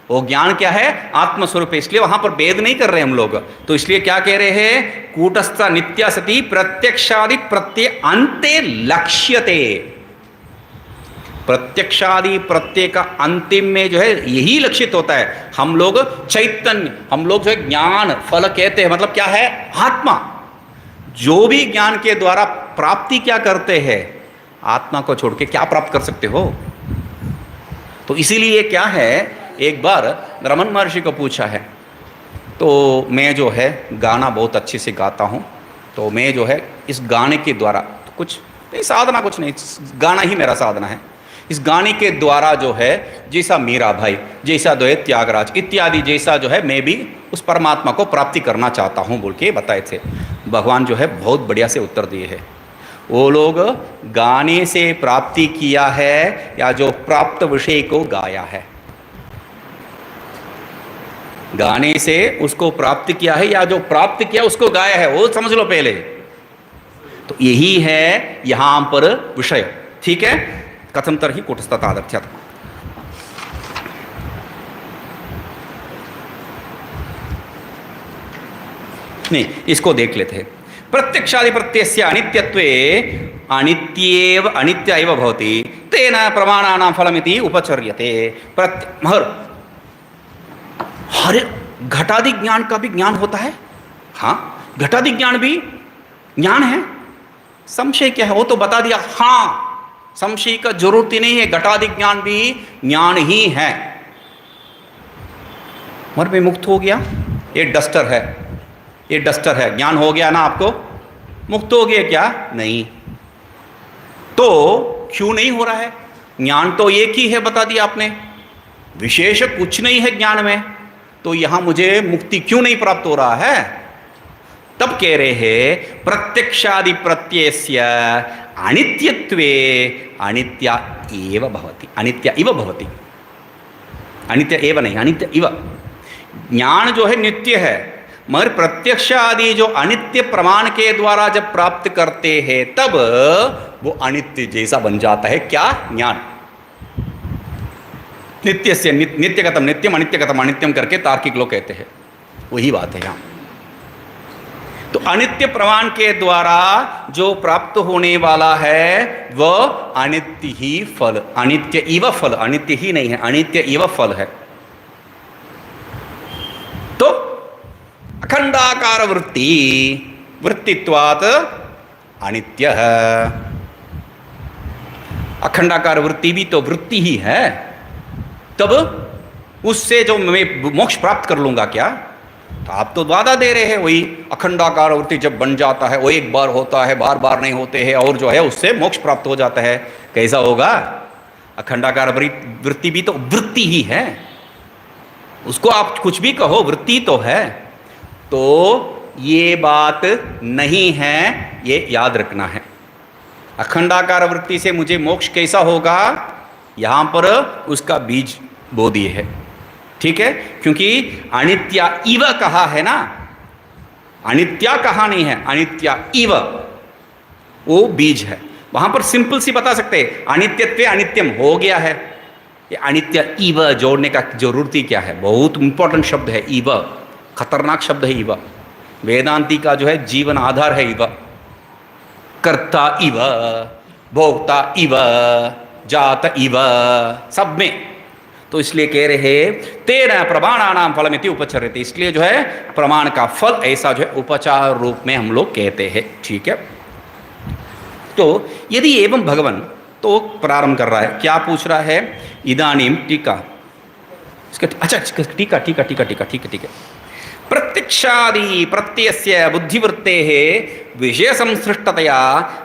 वो ज्ञान क्या है? आत्म स्वरूप है। इसलिए वहां पर भेद नहीं कर रहे हम लोग। तो इसलिए क्या कह रहे हैं? कूटस्थ नित्या सती प्रत्यक्षादि प्रत्यय अंते लक्ष्यते, प्रत्यक्षादि प्रत्यय का अंतिम में जो है यही लक्षित होता है। हम लोग चैतन्य, हम लोग जो है ज्ञान फल कहते हैं, मतलब क्या है? आत्मा। जो भी ज्ञान के द्वारा प्राप्ति क्या करते हैं? आत्मा को छोड़ के क्या प्राप्त कर सकते हो? तो इसीलिए क्या है, एक बार रमन महर्षि को पूछा है, तो मैं जो है गाना बहुत अच्छे से गाता हूँ, तो मैं जो है इस गाने के द्वारा कुछ नहीं, साधना कुछ नहीं, गाना ही मेरा साधना है। इस गाने के द्वारा जो है जैसा मीरा भाई, जैसा जो है त्यागराज इत्यादि जैसा जो है मैं भी उस परमात्मा को प्राप्ति करना चाहता हूँ बोल के बताए थे। भगवान जो है बहुत बढ़िया से उत्तर दिए हैं। वो लोग गाने से प्राप्ति किया है या जो प्राप्त विषय को गाया है? गाने से उसको प्राप्त किया है या जो प्राप्त किया उसको गाया है? वो समझ लो पहले। तो यही है यहां पर विषय। ठीक है, कथम तर्हि कूटस्थतादर्थ्यात्। नहीं, इसको देख लेते हैं। प्रत्यक्षादि प्रत्ययस्य अनित्यत्वे अनित्येव अनित्य एव भवति तेन प्रमाणानां फलमिति उपचर्यते। हर घटादि ज्ञान का भी ज्ञान होता है। हाँ, घटादि ज्ञान भी ज्ञान है। संशय क्या है, वो तो बता दिया। हाँ, संशय का जरूरत ही नहीं है, घटादि ज्ञान भी ज्ञान ही है। मर में मुक्त हो गया, ये डस्टर है, ये डस्टर है, ज्ञान हो गया ना आपको, मुक्त हो गया क्या? नहीं। तो क्यों नहीं हो रहा है? ज्ञान तो एक ही है, बता दिया आपने, विशेष कुछ नहीं है ज्ञान में, तो यहां मुझे मुक्ति क्यों नहीं प्राप्त हो रहा है? तब कह रहे हैं प्रत्यक्षादि प्रत्ययस्य अनित्यत्वे अनित्य एव भवति, अनित्य इव भवति, अनित्य एव नहीं, अनित्य इव। ज्ञान जो है नित्य है, मगर प्रत्यक्ष आदि जो अनित्य प्रमाण के द्वारा जब प्राप्त करते हैं तब वो अनित्य जैसा बन जाता है। क्या? ज्ञान। नित्य से नित्यगतम नित्यम, अनित्यगतम अनित्यम करके तार्किक लोग कहते हैं, वही बात है यहाँ। तो अनित्य प्रमाण के द्वारा जो प्राप्त होने वाला है वह अनित्य ही फल, अनित्य इव फल, अनित्य ही नहीं है, अनित्य इव फल है। तो अखंडाकार वृत्ति, वृत्तित्वात् अनित्य है। अखंडाकार वृत्ति भी तो वृत्ति ही है, तब उससे जो मैं मोक्ष प्राप्त कर लूंगा क्या? तो आप तो वादा दे रहे हैं वही अखंडाकार वृत्ति जब बन जाता है वो एक बार होता है, बार बार नहीं होते हैं, और जो है उससे मोक्ष प्राप्त हो जाता है। कैसा होगा? अखंडाकार वृत्ति भी तो वृत्ति ही है, उसको आप कुछ भी कहो, वृत्ति तो है। तो ये बात नहीं है, ये याद रखना है। अखंडाकार वृत्ति से मुझे मोक्ष कैसा होगा, यहां पर उसका बीज बो दिए है। ठीक है, क्योंकि अनित्य इव कहा है ना, अनित्या कहा नहीं है, अनित्य इव वो बीज है। वहां पर सिंपल सी बता सकते हैं, अनित्यत्वे अनित्यम हो गया है। ये अनित्य इव जोड़ने का जरूरत ही क्या है? बहुत इंपॉर्टेंट शब्द है इव, खतरनाक शब्द है इव। वेदांती का जो है जीवन आधार है इव। कर्ता इव, भोक्ता इव, जात इव, सब में। तो इसलिए कह रहे तेरह प्रमाणानाम फलमिति उपचर्यते, इसलिए जो है प्रमाण का फल ऐसा जो है उपचार रूप में हम लोग कहते हैं। ठीक है, तो यदि एवं भगवान, तो प्रारंभ कर रहा है, क्या पूछ रहा है? इदानीम टीका, अच्छा टीका टीका टीका टीका ठीक है ठीक है। प्रत्यक्षादि प्रत्ययस्य बुद्धिवृत्तेः विषय संसृष्टतया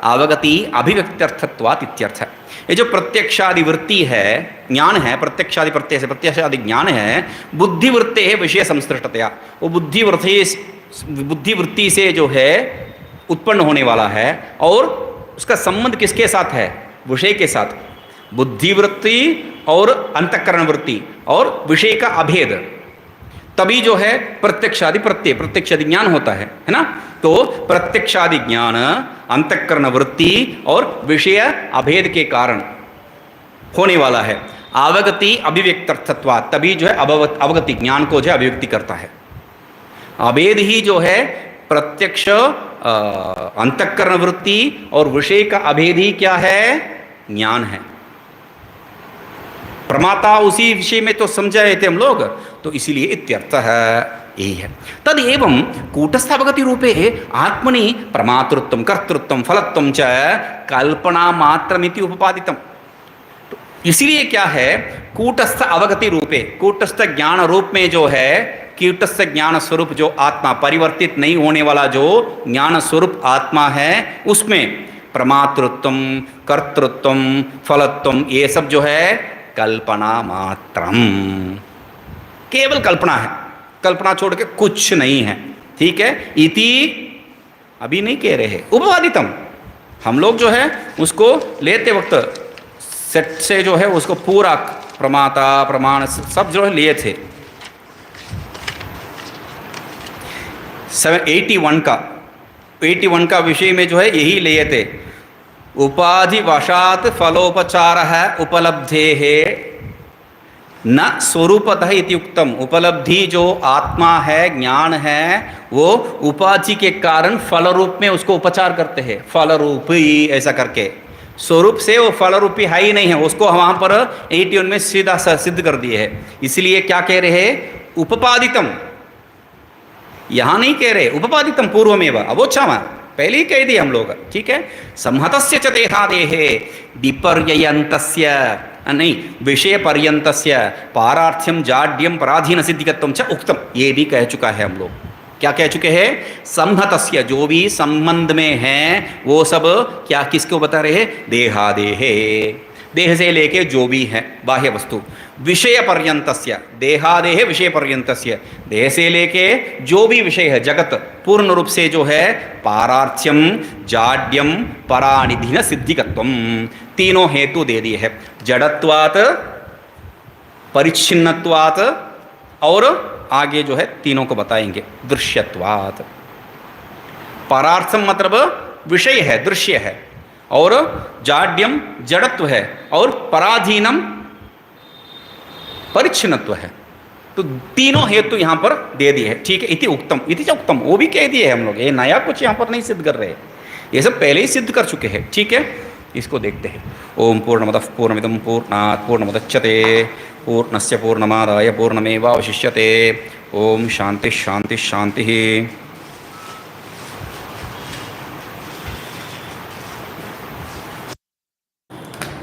अवगति अभिव्यक्त्यर्थत्वात् इत्यर्थ। ये जो प्रत्यक्षादि वृत्ति है, ज्ञान है, प्रत्यक्षादि प्रत्यय से प्रत्यक्षादि ज्ञान है, बुद्धिवृत्ते है विषय संसृष्टतया, वो बुद्धिवृत्ति से जो है उत्पन्न होने वाला है, और उसका संबंध किसके साथ है? विषय के साथ। बुद्धिवृत्ति और अंतःकरण वृत्ति और विषय का अभेद, तभी जो है प्रत्यक्षादि प्रत्यय, प्रत्यक्षादि ज्ञान होता है ना। तो प्रत्यक्षादि ज्ञान अंतःकरण वृत्ति और विषय अभेद के कारण होने वाला है। अवगति अभिव्यक्त्यर्थत्वात्, तभी जो है अवगति ज्ञान को जो है अभिव्यक्ति करता है। अभेद ही जो है प्रत्यक्ष अंतःकरण वृत्ति और विषय का अभेद ही क्या है? ज्ञान है। प्रमाता उसी विषय में तो समझाए थे हम लोग, तो इसीलिए इत्यर्थ है, यही है। तद एवं कूटस्थावगति रूपे आत्मनि प्रमातृत्वं कर्तृत्वं फलत्वं च कल्पना मात्रमिति उपपादितम्। तो इसीलिए क्या है, कूटस्थ अवगति रूपे, कूटस्थ ज्ञान रूप में जो है, कूटस्थ ज्ञान स्वरूप जो आत्मा, परिवर्तित नहीं होने वाला जो ज्ञान स्वरूप आत्मा है, उसमें प्रमातृत्वं कर्तृत्वं फलत्वं ये सब जो है कल्पना मात्रम, केवल कल्पना है, कल्पना छोड़ के कुछ नहीं है। ठीक है, इति अभी नहीं कह रहे हैं, उपवादितम। हम लोग जो है उसको लेते वक्त सेट से जो है उसको पूरा प्रमाता प्रमाण सब जो है लिए थे। 81 का विषय में जो है यही लिए थे। उपाधि वशात फलोपचारः उपलब्धेः न स्वरूपतः इति उक्तम। उपलब्धि जो आत्मा है, ज्ञान है, वो उपाधि के कारण फल रूप में उसको उपचार करते हैं, फल रूपी ऐसा करके। स्वरूप से वो फल रूपी है ही नहीं है, उसको वहां पर 81 में सीधा सिद्ध कर दिए है। इसलिए क्या कह रहे हैं, उपपादितम, यहां नहीं कह रहे उपपादितम पूर्वमेव, अवोच्छामा पहले ही कह दिए हम लोग, ठीक है। संहतस्य च देहादेहे विपर्ययन्तस्य, नहीं विषय पर्यन्तस्य पारार्थ्यम जाड्यम पराधीन सिद्धिकत्वम च उक्तम, ये भी कह चुका है हम लोग। क्या कह चुके हैं, संहतस्य, जो भी संबंध में है वो सब क्या किसको बता रहे हैं, देहादेहे, देह से लेके जो भी है बाह्य वस्तु, विषय पर्यंतस्य, देहादेह विषय पर्यंतस्य, देह से लेके जो भी विषय है जगत पूर्ण रूप से जो है पारार्थ्यम जाड्यम परानिधिन सिद्धिकत्वम, तीनों हेतु दे दिए है, जड़त्वात्, परिच्छिन्नत्वात् और आगे जो है तीनों को बताएंगे, दृश्यत्वात्। परार्थम मतलब विषय है, दृश्य है, और जाड्यम जड़त्व है, और पराधीनम परिच्छिन्नत्व है। तो तीनों हेतु यहां पर दे दिए है, ठीक है। इति उक्तम, इति च उक्तम, वो भी कह दिए है हम लोग, ये नया कुछ यहां पर नहीं सिद्ध कर रहे, ये सब पहले ही सिद्ध कर चुके हैं, ठीक है। इसको देखते हैं। ओम पूर्णमदः पूर्णमिदं पूर्णात् पूर्णमुदच्यते पूर्णस्य पूर्णमादाय पूर्णमेवावशिष्यते। ओम शांति शांति शांति।